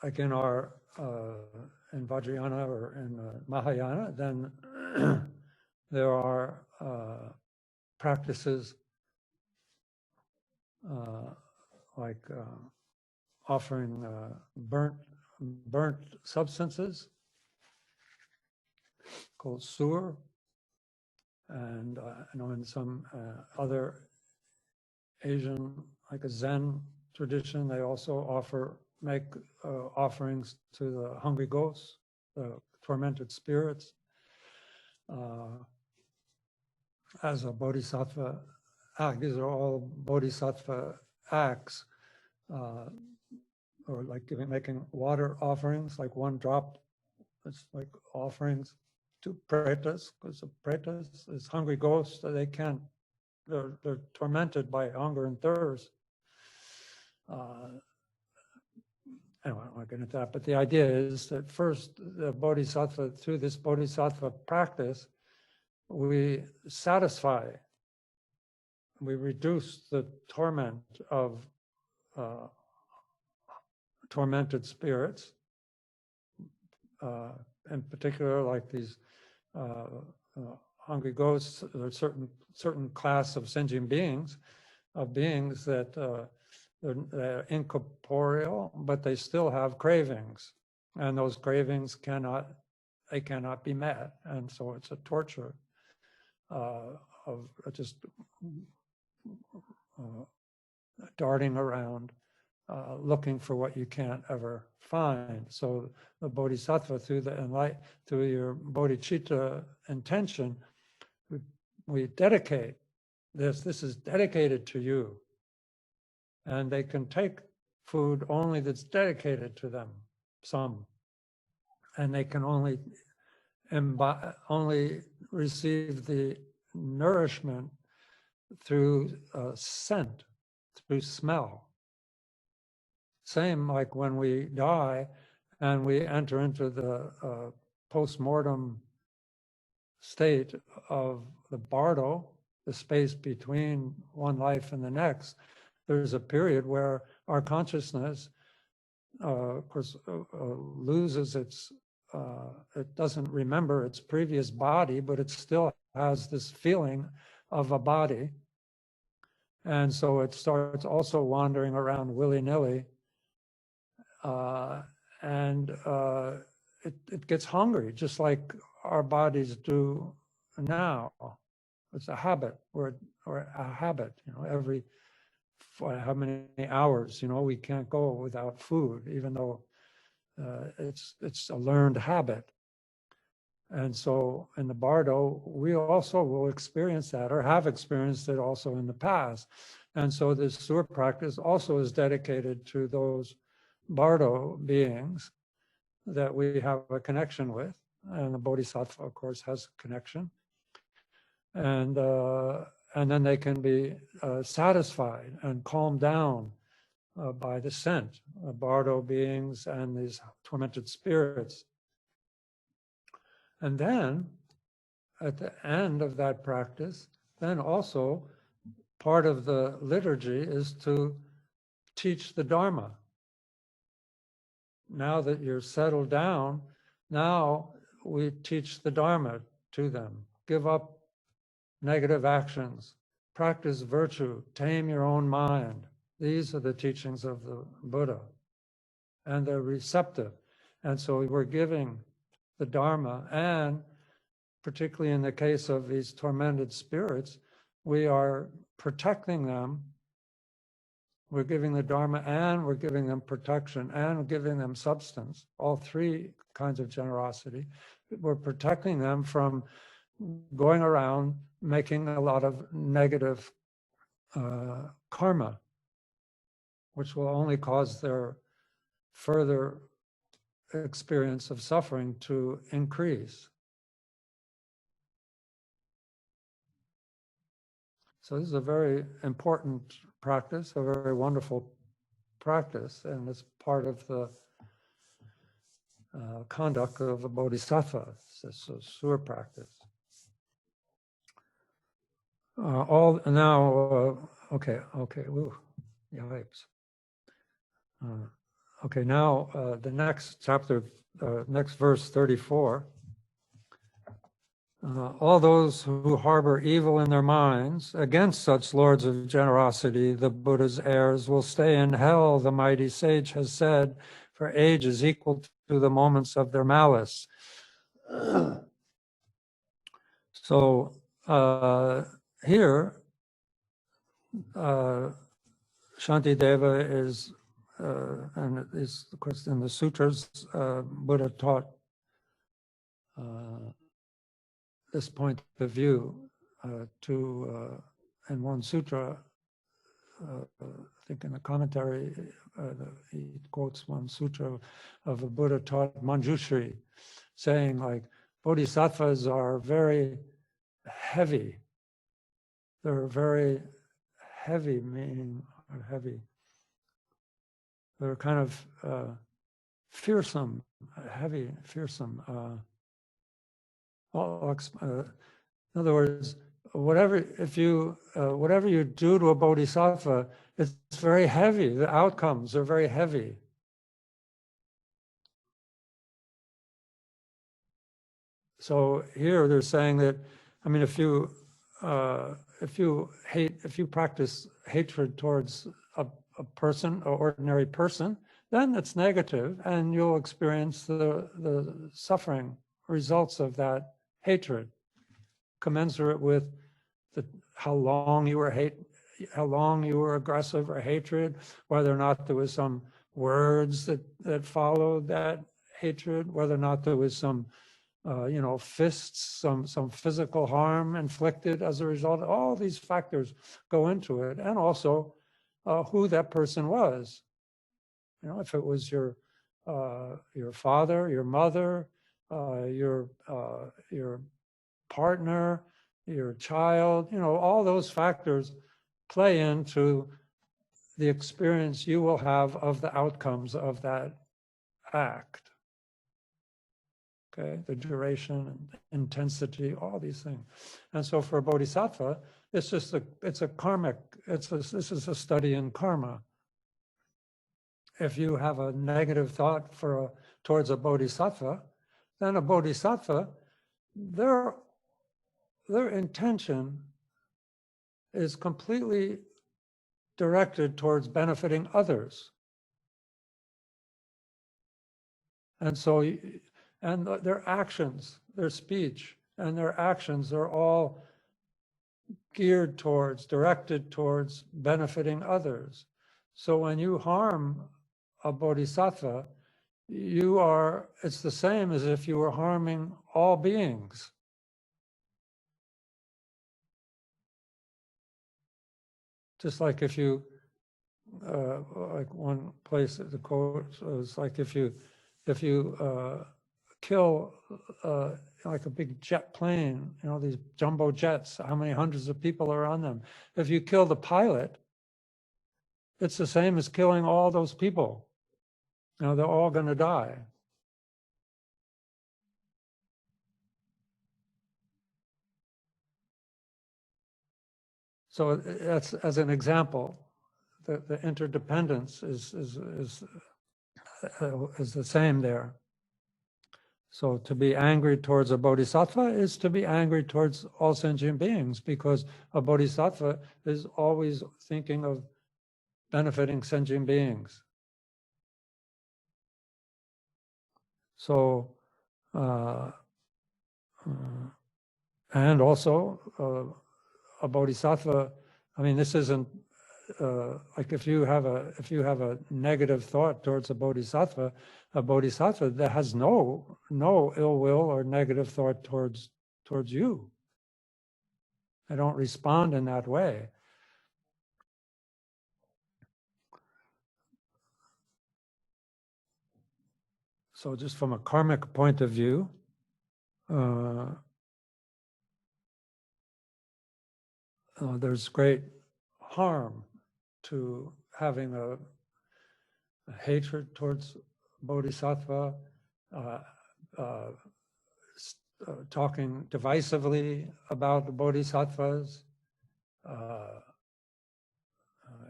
Speaker 1: like in our, in Vajrayana or in Mahayana, then there are practices like offering burnt substances called sur, and in some other Asian, like a Zen tradition, they also make offerings to the hungry ghosts, the tormented spirits, as a bodhisattva act. These are all bodhisattva acts, or like making water offerings, like one drop. It's like offerings to pretas, because the pretas is hungry ghosts. So they're tormented by hunger and thirst. Anyway, I won't get into that, but the idea is that first, the bodhisattva, through this bodhisattva practice, we reduce the torment of tormented spirits, in particular, like these hungry ghosts, or certain class of sentient beings, that They're incorporeal, but they still have cravings, and those cravings cannot be met, and so it's a torture of just darting around, looking for what you can't ever find. So the Bodhisattva, through your Bodhichitta intention, we dedicate this. This is dedicated to you. And they can take food only that's dedicated to them, some. And they can only receive the nourishment through scent, through smell. Same like when we die and we enter into the post-mortem state of the bardo, the space between one life and the next. There's a period where our consciousness, of course, loses its, it doesn't remember its previous body, but it still has this feeling of a body. And so it starts also wandering around willy-nilly. It gets hungry, just like our bodies do now. It's a habit, or a habit, every how many hours, we can't go without food, even though it's a learned habit. And so in the bardo, we also will experience that, or have experienced it also in the past. And so this sewer practice also is dedicated to those bardo beings that we have a connection with. And the Bodhisattva, of course, has a connection. And then they can be satisfied and calmed down by the scent of bardo beings and these tormented spirits. And then, at the end of that practice, then also part of the liturgy is to teach the Dharma. Now that you're settled down, now we teach the Dharma to them. Give up negative actions, practice virtue, tame your own mind. These are the teachings of the Buddha, and they're receptive. And so we're giving the Dharma, and particularly in the case of these tormented spirits, we are protecting them. We're giving the Dharma, and we're giving them protection, and we're giving them substance, all three kinds of generosity. We're protecting them from going around making a lot of negative karma, which will only cause their further experience of suffering to increase. So this is a very important practice, a very wonderful practice, and it's part of the conduct of a bodhisattva. It's a sewer practice. Okay, woo, yipes. Okay, now the next chapter, next verse 34. All those who harbor evil in their minds against such lords of generosity, the Buddha's heirs, will stay in hell, the mighty sage has said, for age is equal to the moments of their malice. So here, Shantideva is, and it is, of course, in the sutras, Buddha taught this point of view in one sutra, I think in the commentary, he quotes one sutra of a Buddha taught Manjushri, saying like, bodhisattvas are very heavy. They're very heavy, meaning heavy. They're kind of fearsome, heavy, fearsome. In other words, whatever you do to a bodhisattva, it's very heavy. The outcomes are very heavy. So here they're saying that, I mean, if you practice hatred towards a person, an ordinary person, then it's negative, and you'll experience the suffering results of that hatred, commensurate with how long you were aggressive or hatred, whether or not there was some words that followed that hatred, whether or not there was some fists, some physical harm inflicted as a result. All these factors go into it, and also who that person was. If it was your father, your mother, your partner, your child, all those factors play into the experience you will have of the outcomes of that act. Okay, the duration and intensity, all these things. And so for a bodhisattva, this is a study in karma. If you have a negative thought towards a bodhisattva, then a bodhisattva, their intention is completely directed towards benefiting others. And so, and their actions, their speech, and their actions are all geared towards, directed towards benefiting others. So when you harm a bodhisattva, it's the same as if you were harming all beings. Just like if you, like one place, the quote was like if you kill like a big jet plane, these jumbo jets, how many hundreds of people are on them? If you kill the pilot, it's the same as killing all those people. They're all going to die. So that's as an example. The interdependence is the same there. So to be angry towards a bodhisattva is to be angry towards all sentient beings, because a bodhisattva is always thinking of benefiting sentient beings. So, and also a bodhisattva, this isn't like if you have a negative thought towards a bodhisattva that has no ill will or negative thought towards you. I don't respond in that way. So just from a karmic point of view, there's great harm to having a hatred towards bodhisattva, talking divisively about the bodhisattvas,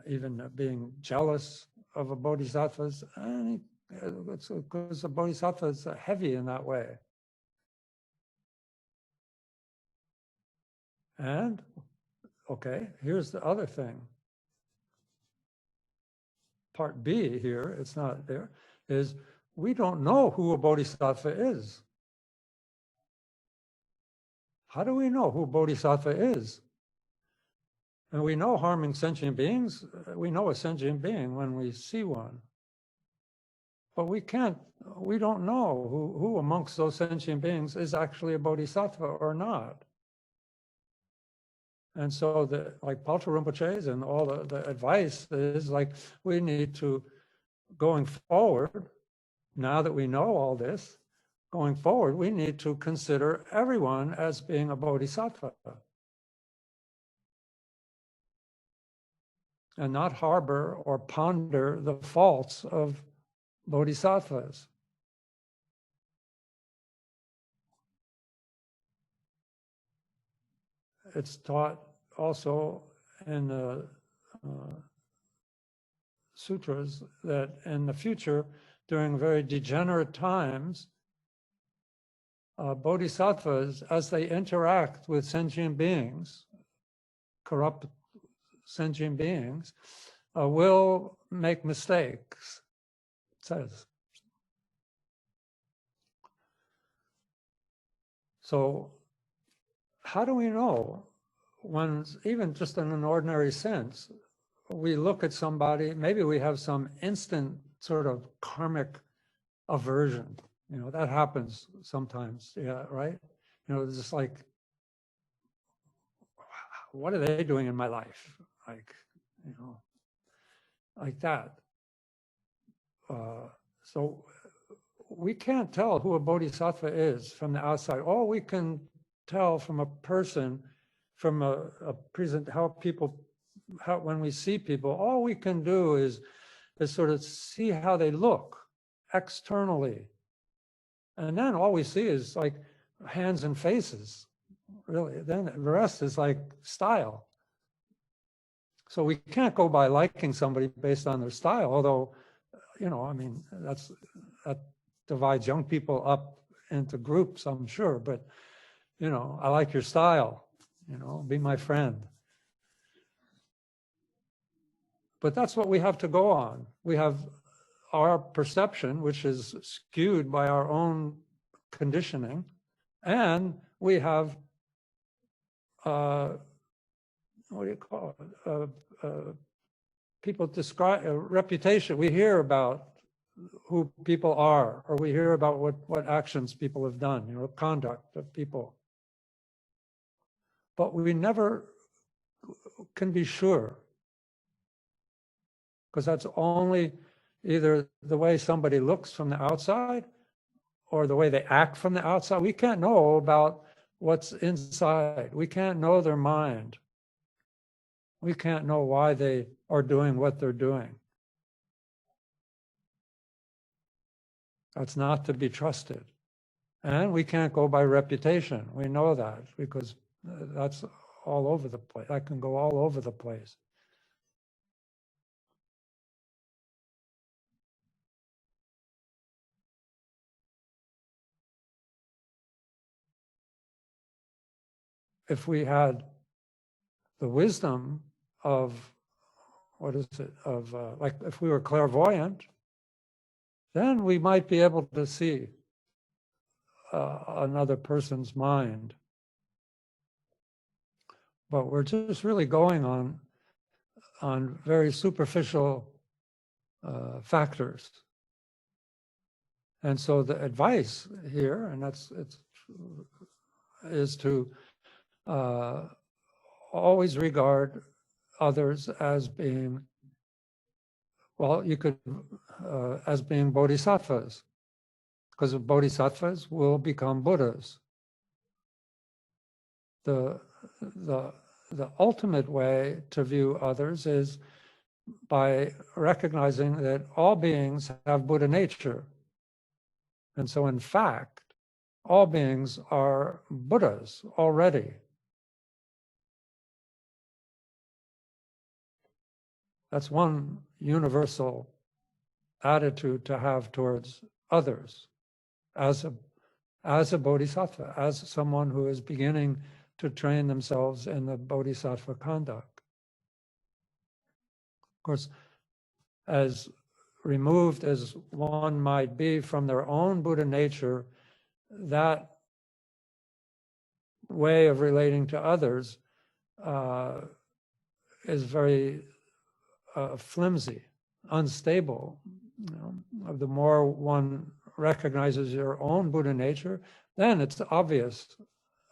Speaker 1: even being jealous of a bodhisattva's, and it's because the bodhisattva is heavy in that way. And, okay, here's the other thing. Part B here, it's not there, is we don't know who a bodhisattva is. How do we know who a bodhisattva is? And we know harming sentient beings, we know a sentient being when we see one. But we don't know who amongst those sentient beings is actually a bodhisattva or not. And so like Paltra Rinpoche's and all the advice is like, we need to, going forward, now that we know all this, going forward, we need to consider everyone as being a bodhisattva. And not harbor or ponder the faults of bodhisattvas. It's taught also in the sutras that in the future, during very degenerate times, bodhisattvas, as they interact with sentient beings, corrupt sentient beings, will make mistakes, it says. So how do we know when, even just in an ordinary sense, we look at somebody, maybe we have some instant sort of karmic aversion, that happens sometimes, yeah, right? It's just like, what are they doing in my life? Like, like that. So we can't tell who a bodhisattva is from the outside. All we can tell from a person, from a present, when we see people, all we can do is sort of see how they look externally. And then all we see is like hands and faces, really. Then the rest is like style. So we can't go by liking somebody based on their style, although, I mean, that divides young people up into groups, I'm sure, but, I like your style, be my friend. But that's what we have to go on. We have our perception, which is skewed by our own conditioning, and we have, what do you call it? People describe a reputation. We hear about who people are, or we hear about what actions people have done, conduct of people. But we never can be sure, because that's only either the way somebody looks from the outside or the way they act from the outside. We can't know about what's inside. We can't know their mind. We can't know why they are doing what they're doing. That's not to be trusted. And we can't go by reputation. We know that because that's all over the place. That can go all over the place. If we had the wisdom of, like if we were clairvoyant, then we might be able to see another person's mind. But we're just really going on very superficial factors. And so the advice here, and is to always regard others as being, well, you could, as being bodhisattvas, because bodhisattvas will become Buddhas. The ultimate way to view others is by recognizing that all beings have Buddha nature. And so in fact, all beings are Buddhas already. That's one universal attitude to have towards others as a bodhisattva, as someone who is beginning to train themselves in the bodhisattva conduct. Of course, as removed as one might be from their own Buddha nature, that way of relating to others is very flimsy, unstable. The more one recognizes your own Buddha nature, then it's obvious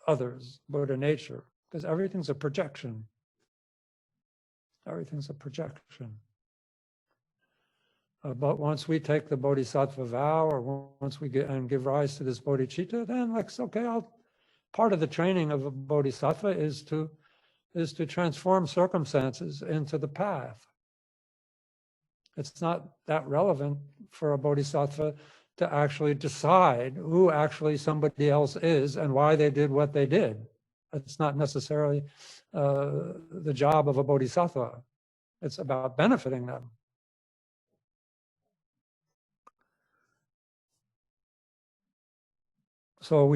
Speaker 1: others' Buddha nature, because everything's a projection. Everything's a projection. But once we take the bodhisattva vow, or once we give rise to this bodhicitta, then like, okay, part of the training of a bodhisattva is to transform circumstances into the path. It's not that relevant for a bodhisattva to actually decide who actually somebody else is and why they did what they did. It's not necessarily the job of a bodhisattva. It's about benefiting them. So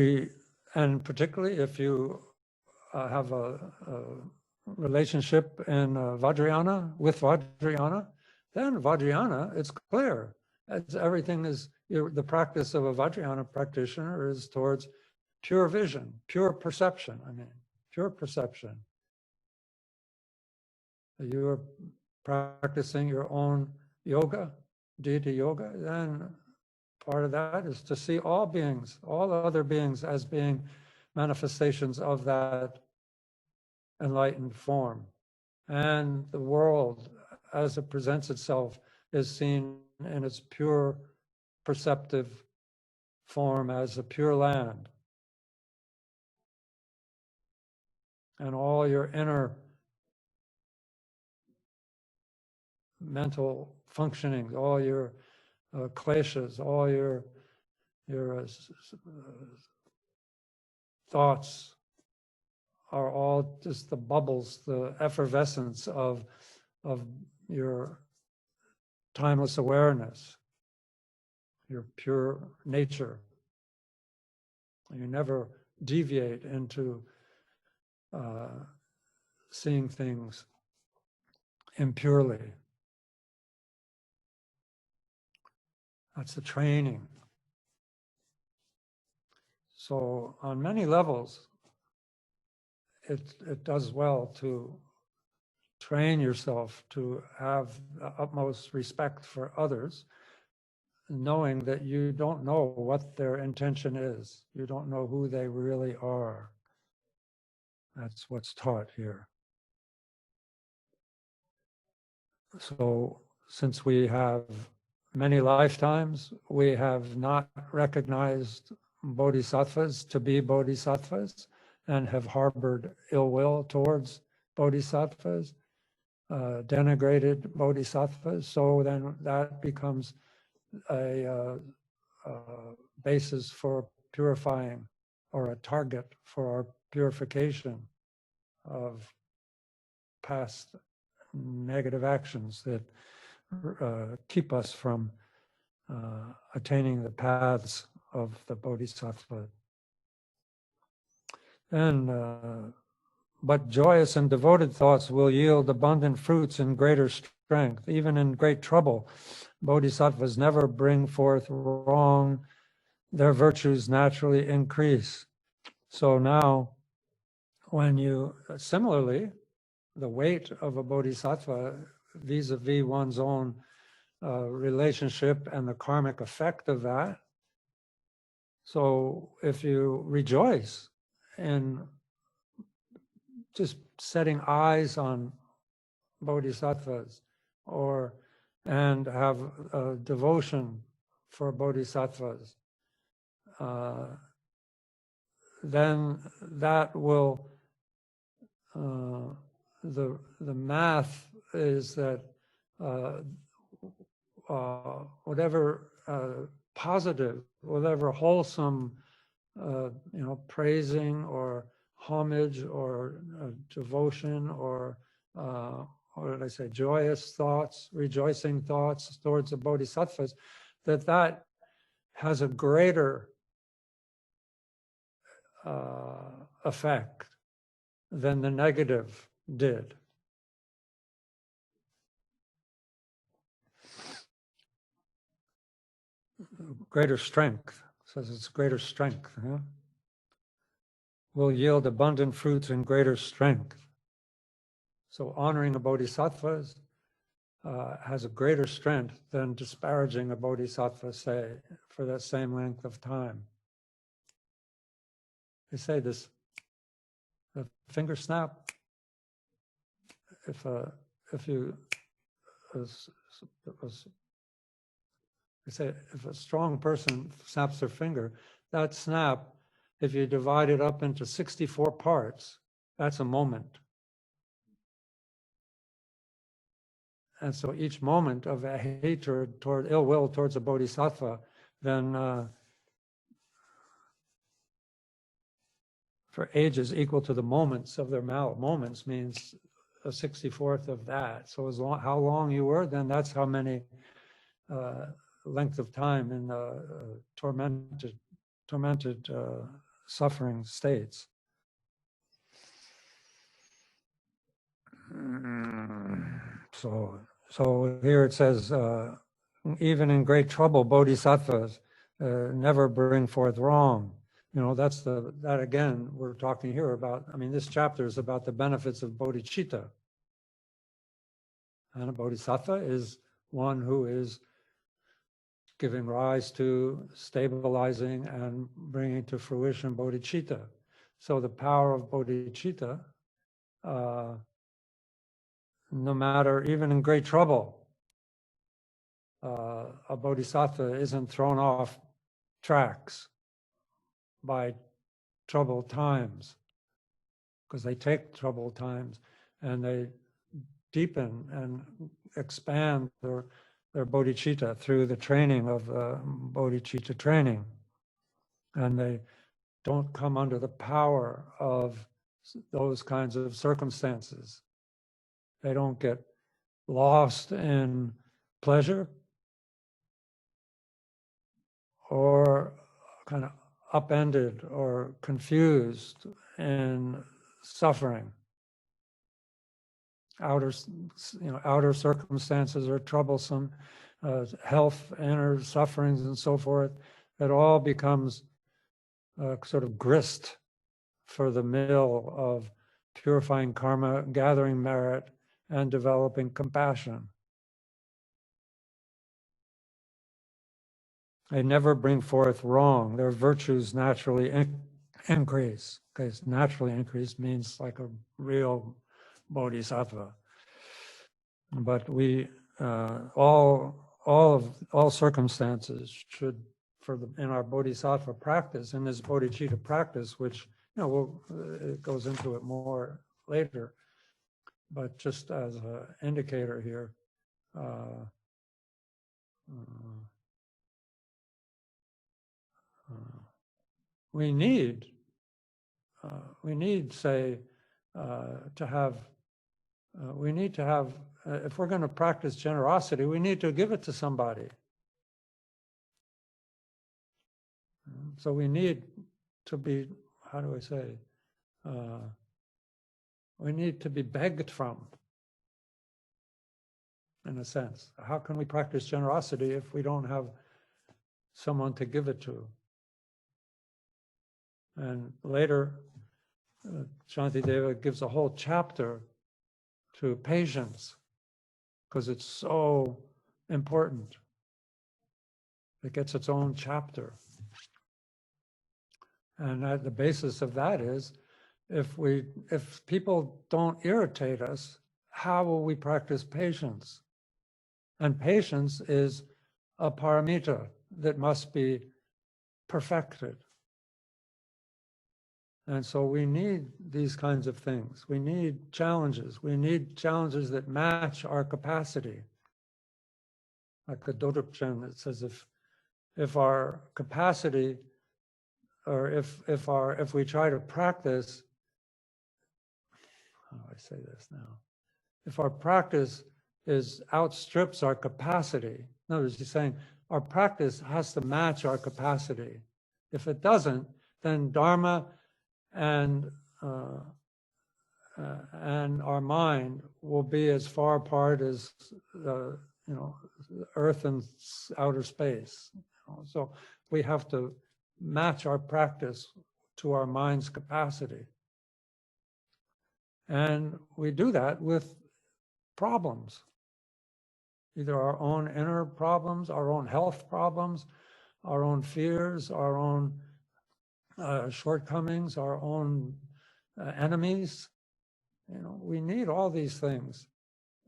Speaker 1: and particularly if you have a relationship in Vajrayana, with Vajrayana, then Vajrayana, it's clear. It's, everything is, the practice of a Vajrayana practitioner is towards pure vision, pure perception, pure perception. You are practicing your own yoga, deity yoga, then part of that is to see all beings, all other beings as being manifestations of that enlightened form. And the world, as it presents itself, is seen in its pure perceptive form as a pure land. And all your inner mental functioning, all your kleshas, all your thoughts are all just the bubbles, the effervescence of your timeless awareness, your pure nature. You never deviate into seeing things impurely. That's the training. So on many levels, it does well to train yourself to have the utmost respect for others, knowing that you don't know what their intention is. You don't know who they really are. That's what's taught here. So since we have many lifetimes, we have not recognized bodhisattvas to be bodhisattvas and have harbored ill will towards bodhisattvas, denigrated bodhisattvas. So then that becomes a basis for purifying, or a target for our purification of past negative actions that keep us from attaining the paths of the bodhisattva. And but joyous and devoted thoughts will yield abundant fruits in greater strength. Even in great trouble, bodhisattvas never bring forth wrong. Their virtues naturally increase. So now, when you, similarly, the weight of a bodhisattva vis-a-vis one's own relationship and the karmic effect of that. So if you rejoice in just setting eyes on bodhisattvas, and have a devotion for bodhisattvas, then that will, the math is that whatever positive, whatever wholesome, praising or homage or devotion or what did I say, joyous thoughts, rejoicing thoughts towards the bodhisattvas, that has a greater effect than the negative did. Greater strength, says it's greater strength. Will yield abundant fruits and greater strength. So honoring the bodhisattvas has a greater strength than disparaging a bodhisattva, say, for that same length of time. They say this, the finger snap, if a strong person snaps their finger, that snap, if you divide it up into 64 parts, that's a moment. And so each moment of a hatred toward ill will towards a bodhisattva, then for ages equal to the moments of their moments means a 64th of that. So as long, how long you were, then that's how many length of time in tormented suffering states. So here it says, even in great trouble, bodhisattvas never bring forth wrong. You know, that again, we're talking here about, I mean, this chapter is about the benefits of bodhicitta. And a bodhisattva is one who is giving rise to, stabilizing, and bringing to fruition bodhicitta. So the power of bodhicitta, no matter, even in great trouble, a bodhisattva isn't thrown off tracks by troubled times, because they take troubled times and they deepen and expand their bodhicitta through the training of bodhicitta training. And they don't come under the power of those kinds of circumstances. They don't get lost in pleasure or kind of upended or confused in suffering. Outer circumstances are troublesome, health, inner sufferings, and so forth. It all becomes sort of grist for the mill of purifying karma, gathering merit, and developing compassion. They never bring forth wrong. Their virtues naturally increase. Okay, naturally increase means like a real bodhisattva. But we all circumstances should, in our bodhisattva practice, in this bodhicitta practice, which it goes into it more later, but just as an indicator here, we need, say, to have. We need to have, if we're going to practice generosity, we need to give it to somebody. So we need to be, how do I say, we need to be begged from, in a sense. How can we practice generosity if we don't have someone to give it to? And later, Shantideva gives a whole chapter to patience, because it's so important. It gets its own chapter. And at the basis of that is, if people don't irritate us, how will we practice patience? And patience is a paramita that must be perfected. And so we need these kinds of things. We need challenges. We need challenges that match our capacity. Like the Dodrupchen, it says if our capacity, or if we try to practice, how do I say this now? If our practice outstrips our capacity, in other words, he's saying our practice has to match our capacity. If it doesn't, then Dharma and our mind will be as far apart as Earth and outer space. So we have to match our practice to our mind's capacity, and we do that with problems, either our own inner problems, our own health problems, our own fears, our own shortcomings, our own enemies. We need all these things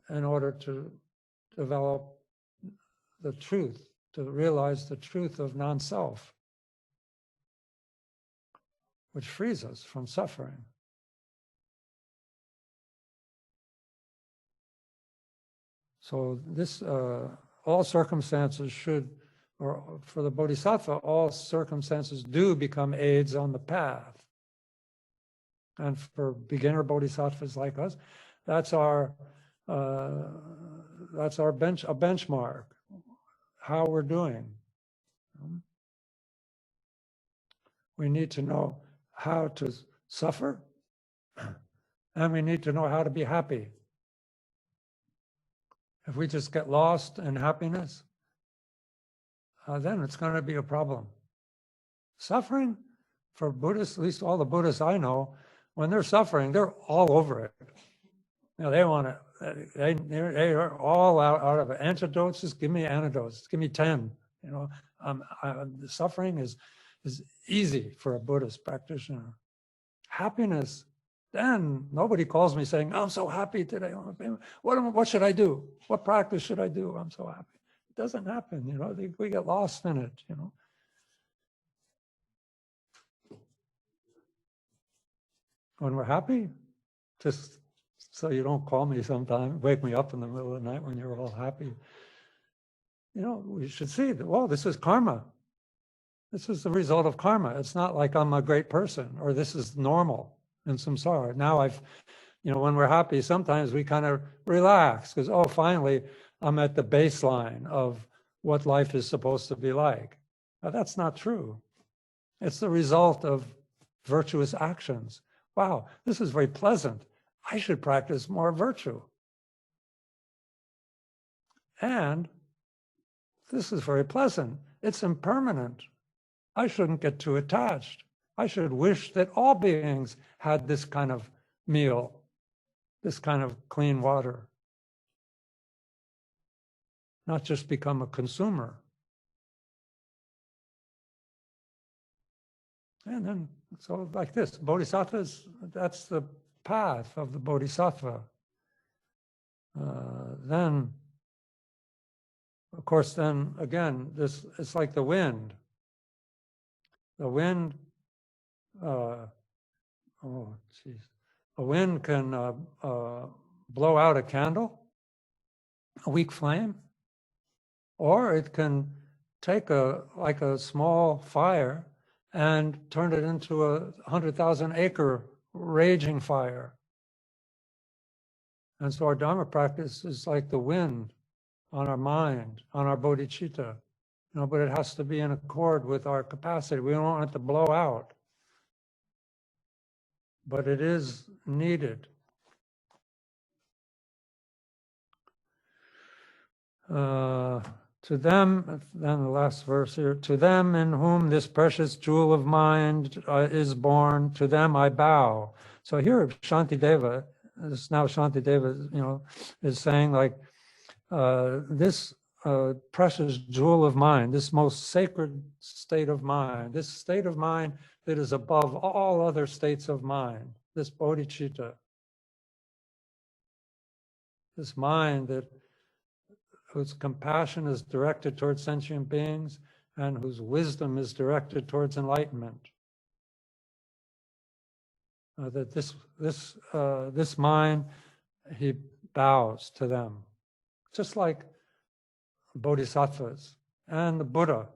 Speaker 1: in order to develop the truth, to realize the truth of non-self, which frees us from suffering. So this, all circumstances should, or for the Bodhisattva, all circumstances do become aids on the path. And for beginner Bodhisattvas like us, that's a benchmark, how we're doing. We need to know how to suffer, and we need to know how to be happy If we just get lost in happiness, then it's going to be a problem. Suffering for Buddhists, at least all the Buddhists I know, when they're suffering, they're all over it. You know, they want to, they are all out of it. Antidotes, just give me antidotes, give me 10. You know, the suffering is easy for a Buddhist practitioner. Happiness, then nobody calls me saying, I'm so happy today. What should I do? What practice should I do? I'm so happy. It doesn't happen, you know, we get lost in it, you know. When we're happy, just so you don't call me sometime, wake me up in the middle of the night when you're all happy. You know, we should see that, well, this is karma. This is the result of karma. It's not like I'm a great person or this is normal in samsara. Now you know, when we're happy, sometimes we kind of relax because, oh, finally, I'm at the baseline of what life is supposed to be like. Now, that's not true. It's the result of virtuous actions. Wow, this is very pleasant. I should practice more virtue. And this is very pleasant. It's impermanent. I shouldn't get too attached. I should wish that all beings had this kind of meal, this kind of clean water. Not just become a consumer. And then, so like this, bodhisattvas, that's the path of the bodhisattva. Then, of course, then again, it's like the wind. The wind, the wind can blow out a candle, a weak flame, or it can take like a small fire and turn it into a 100,000-acre raging fire. And so our Dharma practice is like the wind on our mind, on our bodhicitta. You know, but it has to be in accord with our capacity. We don't want it to blow out. But it is needed. To them, then the last verse here, to them in whom this precious jewel of mind is born, to them I bow. So here Shantideva, now Shantideva, you know, is saying like, this precious jewel of mind, this most sacred state of mind, this state of mind that is above all other states of mind, this bodhicitta, this mind whose compassion is directed towards sentient beings and whose wisdom is directed towards enlightenment. That this mind, he bows to them, just like bodhisattvas and the Buddha.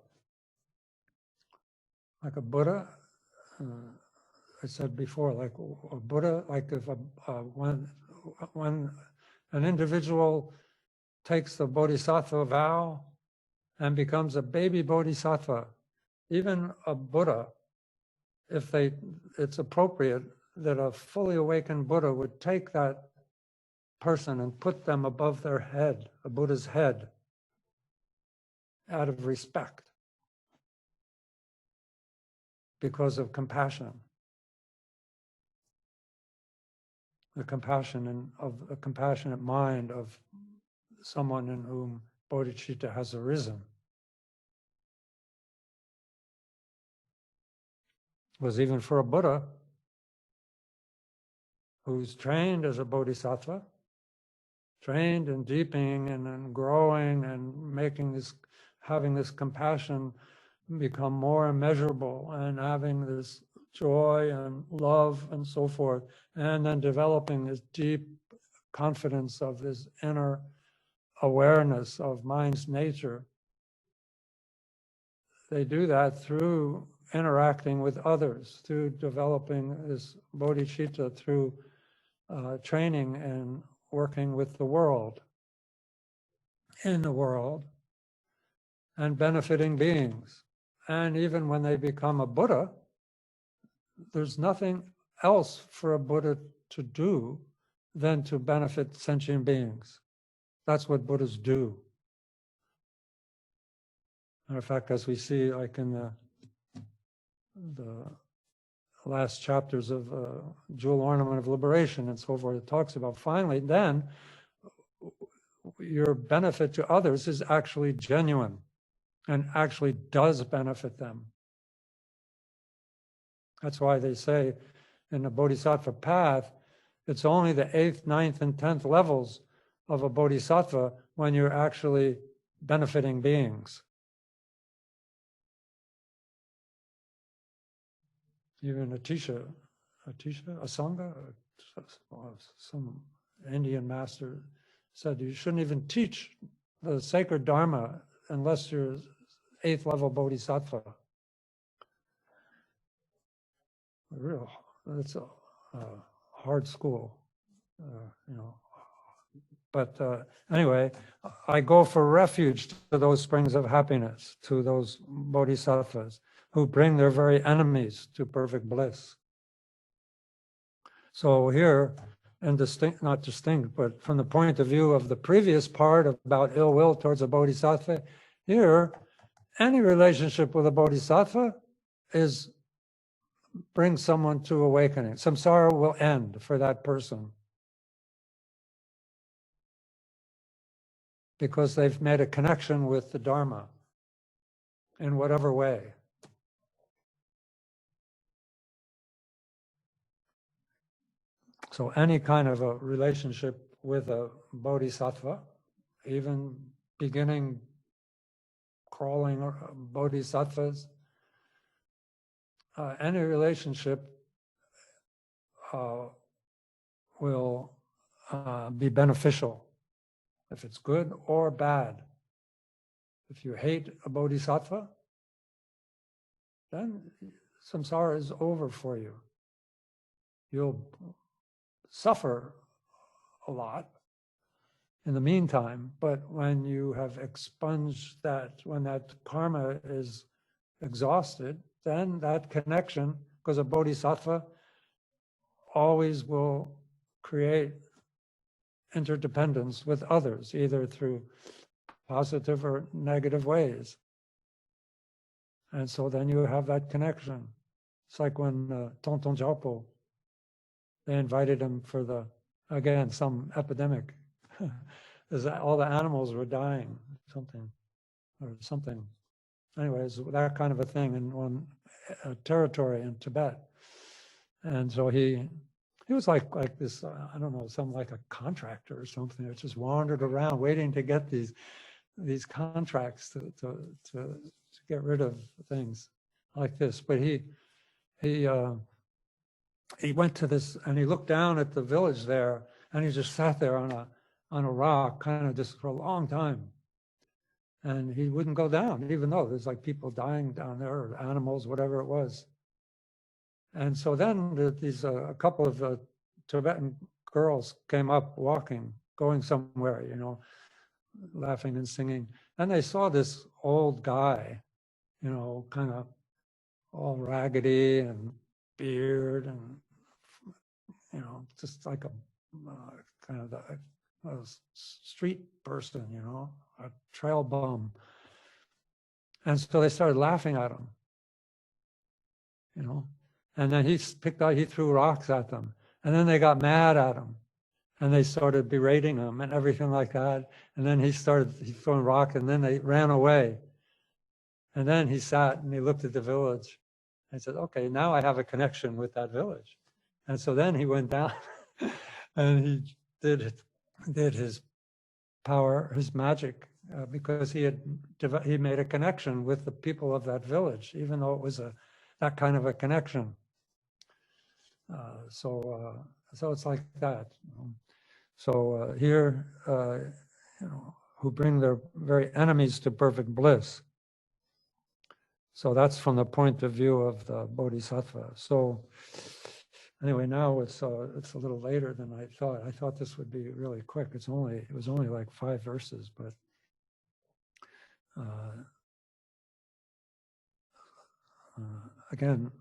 Speaker 1: Like a Buddha, I said before, like a Buddha, like if when an individual takes the bodhisattva vow and becomes a baby bodhisattva, even a Buddha, if it's appropriate that a fully awakened Buddha would take that person and put them above their head, a Buddha's head, out of respect, because of compassion. The compassion of a compassionate mind of someone in whom bodhicitta has arisen. Was even for a Buddha who's trained as a bodhisattva, trained in deepening and growing and having this compassion become more immeasurable and having this joy and love and so forth, and then developing this deep confidence of this inner awareness of mind's nature. They do that through interacting with others, through developing this bodhicitta, through training and working with the world, in the world, and benefiting beings. And even when they become a Buddha, there's nothing else for a Buddha to do than to benefit sentient beings. That's what Buddhas do. Matter of fact, as we see, like in the last chapters of Jewel Ornament of Liberation and so forth, it talks about finally, then your benefit to others is actually genuine and actually does benefit them. That's why they say in the Bodhisattva path, it's only the 8th, 9th, and 10th levels of a Bodhisattva when you're actually benefiting beings. Even Asanga, some Indian master said you shouldn't even teach the sacred Dharma unless you're 8th level Bodhisattva. Real, it's a hard school, you know. But anyway, I go for refuge to those springs of happiness, to those bodhisattvas who bring their very enemies to perfect bliss. So here, and not distinct, but from the point of view of the previous part about ill will towards a bodhisattva, here, any relationship with a bodhisattva brings someone to awakening. Samsara will end for that person because they've made a connection with the Dharma in whatever way. So any kind of a relationship with a bodhisattva, even beginning crawling bodhisattvas, any relationship will be beneficial, if it's good or bad. If you hate a bodhisattva, then samsara is over for you. You'll suffer a lot in the meantime, but when you have expunged that, when that karma is exhausted, then that connection, because a bodhisattva always will create interdependence with others, either through positive or negative ways. And so then you have that connection. It's like when Tonton Jalpo, they invited him for again, some epidemic. All the animals were dying, something. Anyways, that kind of a thing in one territory in Tibet. And so he was like this, I don't know, some like a contractor or something that just wandered around waiting to get these contracts to get rid of things like this. But he went to this and he looked down at the village there and he just sat there on a rock, kind of just for a long time. And he wouldn't go down, even though there's like people dying down there, or animals, whatever it was. And so then a couple of Tibetan girls came up walking, going somewhere, you know, laughing and singing. And they saw this old guy, you know, kind of all raggedy and beard and, you know, just like a kind of a street person, you know, a trail bum. And so they started laughing at him, you know, and then he threw rocks at them. And then they got mad at him and they started berating him and everything like that. And then he throwing rocks and then they ran away. And then he sat and he looked at the village and said, okay, now I have a connection with that village. And so then he went down and he did his power, his magic, because he made a connection with the people of that village, even though it was that kind of a connection. So it's like that. So here, you know, who bring their very enemies to perfect bliss. So that's from the point of view of the Bodhisattva. So anyway, now it's a little later than I thought. I thought this would be really quick. It was only like 5 verses, but again,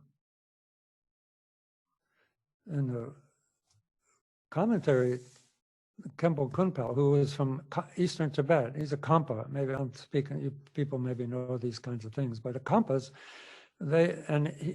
Speaker 1: in the commentary, Khenpo Kunpel, who is from Eastern Tibet. He's a Kampa. Maybe I'm speaking, you people maybe know these kinds of things, but the Kampas,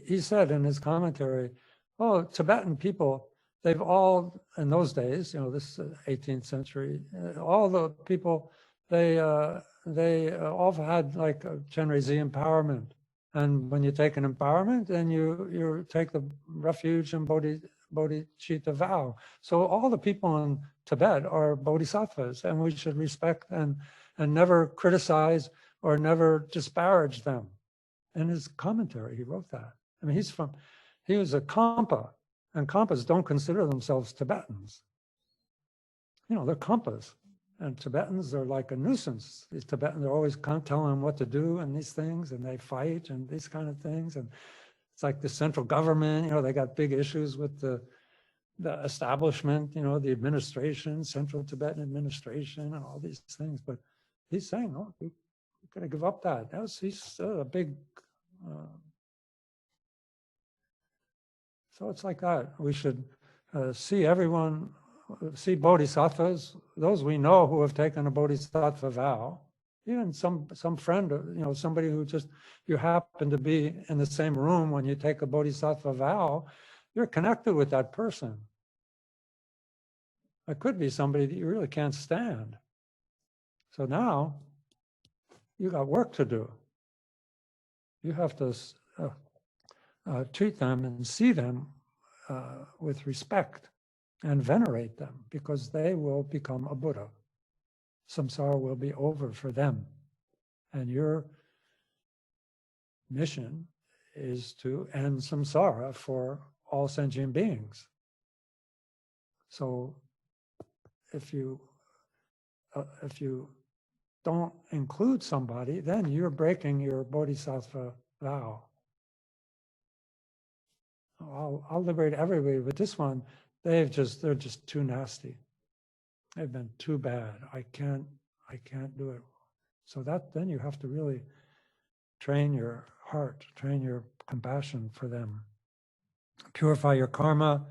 Speaker 1: he said in his commentary, oh, Tibetan people, they've all, in those days, this 18th century, all the people, they all had like a Chenrezig empowerment. And when you take an empowerment, then you take the refuge and Bodhichitta vow. So all the people in Tibet are bodhisattvas, and we should respect and never criticize or never disparage them. In his commentary, he wrote that. I mean, he was a Kampa, and Kampas don't consider themselves Tibetans. They're Kampas, and Tibetans are like a nuisance. These Tibetans are always telling them what to do and these things, and they fight and these kind of things. And it's like the central government, they got big issues with the establishment, the administration, Central Tibetan administration, and all these things. But he's saying, no, we got to give up that. He's a big. So it's like that. We should see everyone, see bodhisattvas, those we know who have taken a bodhisattva vow, even some friend, somebody who just, you happen to be in the same room when you take a bodhisattva vow, you're connected with that person. It could be somebody that you really can't stand. So now you got work to do. You have to treat them and see them with respect and venerate them, because they will become a Buddha. Samsara will be over for them. And your mission is to end samsara for all sentient beings. So if you don't include somebody, then you're breaking your bodhisattva vow. I'll liberate everybody, but this one, they're just too nasty. They've been too bad. I can't do it. So then you have to really train your heart, train your compassion for them. Purify your karma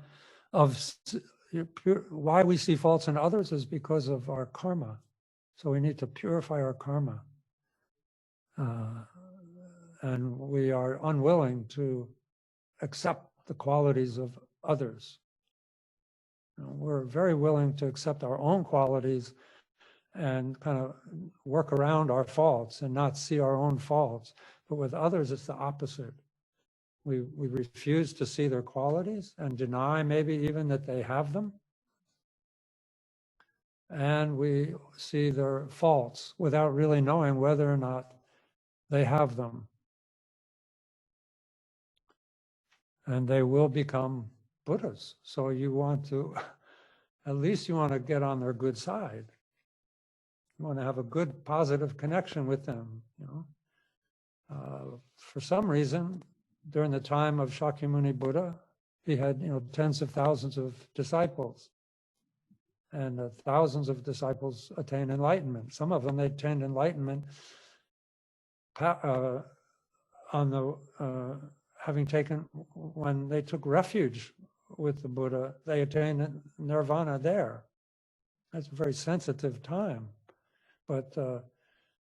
Speaker 1: why we see faults in others is because of our karma. So we need to purify our karma. And we are unwilling to accept the qualities of others. We're very willing to accept our own qualities and kind of work around our faults and not see our own faults. But with others, it's the opposite. We refuse to see their qualities and deny maybe even that they have them. And we see their faults without really knowing whether or not they have them. And they will become Buddhas. So you want to, at least you want to get on their good side. You want to have a good, positive connection with them. For some reason, during the time of Shakyamuni Buddha, he had tens of thousands of disciples, and thousands of disciples attained enlightenment. Some of them they attained enlightenment having taken, when they took refuge with the Buddha, they attained nirvana there. That's a very sensitive time. But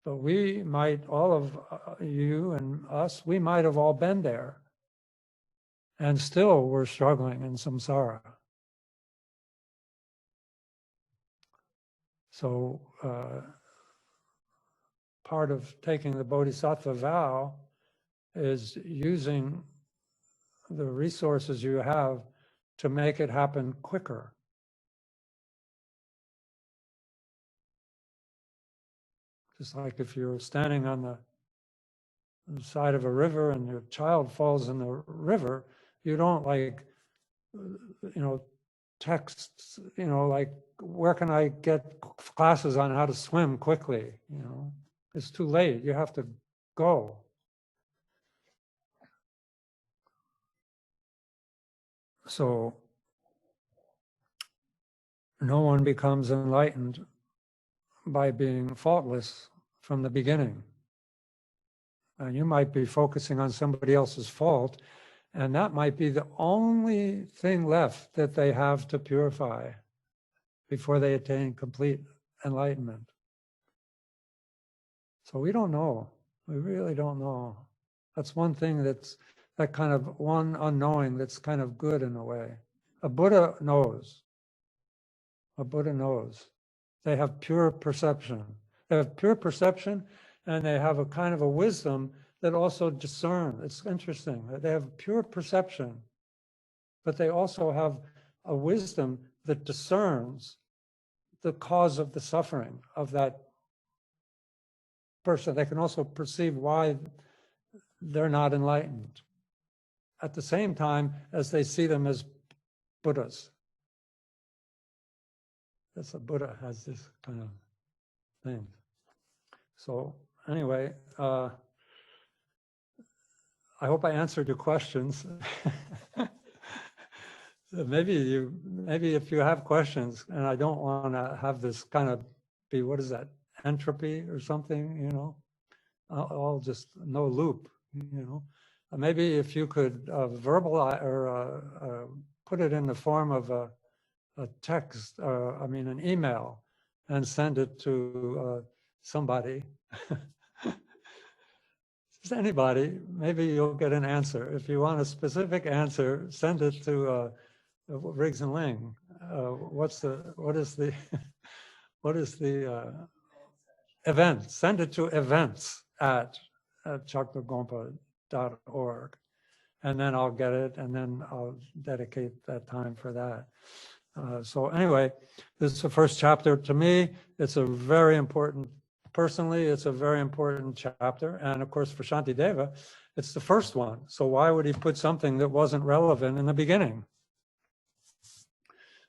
Speaker 1: we might, all of you and us, we might have all been there. And still we're struggling in samsara. So part of taking the bodhisattva vow is using the resources you have to make it happen quicker. Just like if you're standing on the side of a river and your child falls in the river, you don't text, like, where can I get classes on how to swim quickly? It's too late. You have to go. So no one becomes enlightened by being faultless from the beginning. And you might be focusing on somebody else's fault, and that might be the only thing left that they have to purify, before they attain complete enlightenment. So we don't know. We really don't know. That's one thing that's that kind of one unknowing that's kind of good in a way. A Buddha knows. A Buddha knows. They have pure perception. They have pure perception, and they have a kind of a wisdom that also discerns. It's interesting. They have pure perception, but they also have a wisdom that discerns the cause of the suffering of that person. They can also perceive why they're not enlightened at the same time as they see them as Buddhas. That's a Buddha has this kind of thing. So anyway, I hope I answered your questions. Maybe if you have questions, and I don't want to have this kind of be, what is that, entropy or something, you know, I'll just no loop, you know. Maybe if you could verbalize or put it in the form of a text, an email, and send it to somebody. Just anybody, maybe you'll get an answer. If you want a specific answer, send it to Riggs and Ling. What is the event? Send it to events@chakdagompa.org, and then I'll get it, and then I'll dedicate that time for that. So anyway, this is the first chapter. To me, it's a very important, personally, it's a very important chapter. And of course, for Shantideva, it's the first one. So why would he put something that wasn't relevant in the beginning?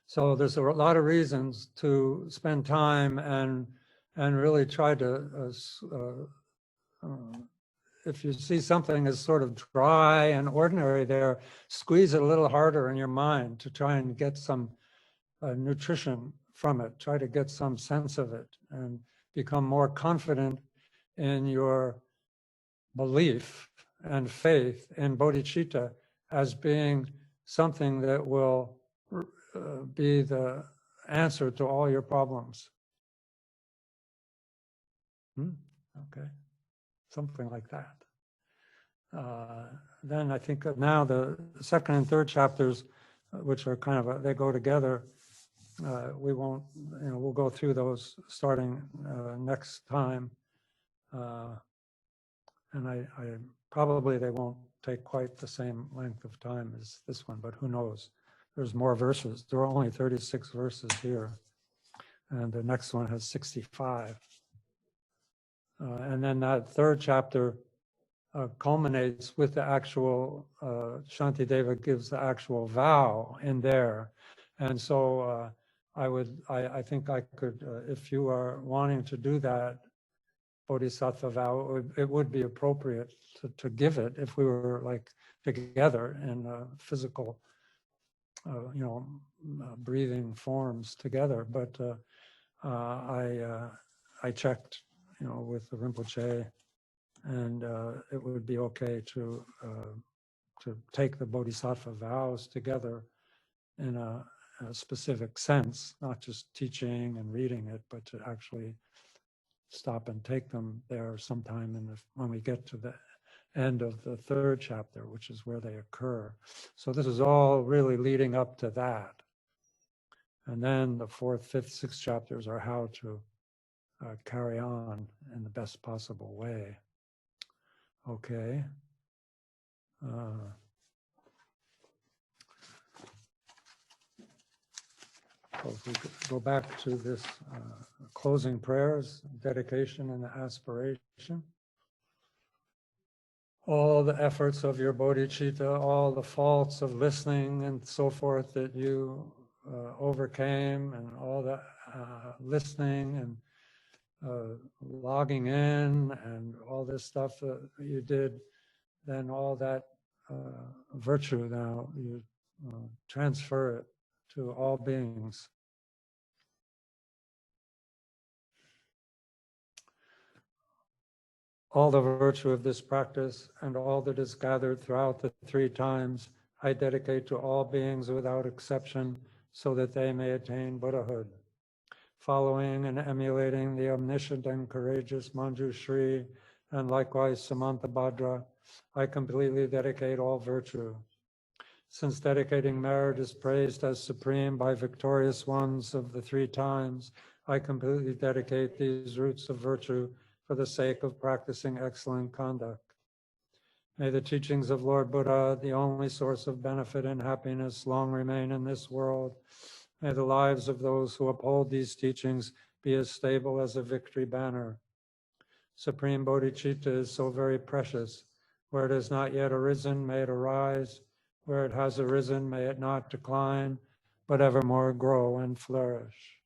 Speaker 1: So there's a lot of reasons to spend time and really try to, if you see something as sort of dry and ordinary there, squeeze it a little harder in your mind to try and get some nutrition from it, try to get some sense of it and become more confident in your belief and faith in bodhicitta as being something that will be the answer to all your problems. Okay, something like that. Then I think now the second and third chapters, which are kind of, they go together, we won't, we'll go through those starting next time. And I probably they won't take quite the same length of time as this one, but who knows? There's more verses. There are only 36 verses here. And the next one has 65. And then that third chapter culminates with the actual, Shantideva gives the actual vow in there. And so I think I could, if you are wanting to do that Bodhisattva vow, it would be appropriate to give it if we were like together in physical, breathing forms together. But I checked, with the Rinpoche, and it would be okay to take the Bodhisattva vows together in a specific sense, not just teaching and reading it, but to actually stop and take them there sometime when we get to the end of the third chapter, which is where they occur. So this is all really leading up to that. And then the fourth, fifth, sixth chapters are how to carry on in the best possible way. Okay. So if we could go back to this closing prayers, dedication and aspiration. All the efforts of your bodhicitta, all the faults of listening and so forth that you overcame, and all the listening and logging in and all this stuff that you did, then all that virtue now you transfer it to all beings. All the virtue of this practice and all that is gathered throughout the 3 times, I dedicate to all beings without exception, so that they may attain Buddhahood. following and emulating the omniscient and courageous Manjushri, and likewise Samantabhadra, I completely dedicate all virtue. Since dedicating merit is praised as supreme by victorious ones of the three times, I completely dedicate these roots of virtue for the sake of practicing excellent conduct. May the teachings of Lord Buddha, the only source of benefit and happiness, long remain in this world. May the lives of those who uphold these teachings be as stable as a victory banner. Supreme Bodhicitta is so very precious. Where it has not yet arisen, may it arise. Where it has arisen, may it not decline, but evermore grow and flourish.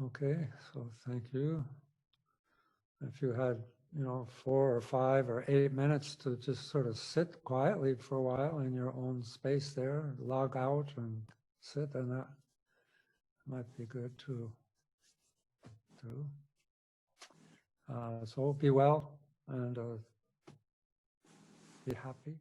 Speaker 1: Okay, so thank you. If you had, 4 or 5 or 8 minutes to just sort of sit quietly for a while in your own space there, log out and sit, and that might be good to do. So be well and be happy.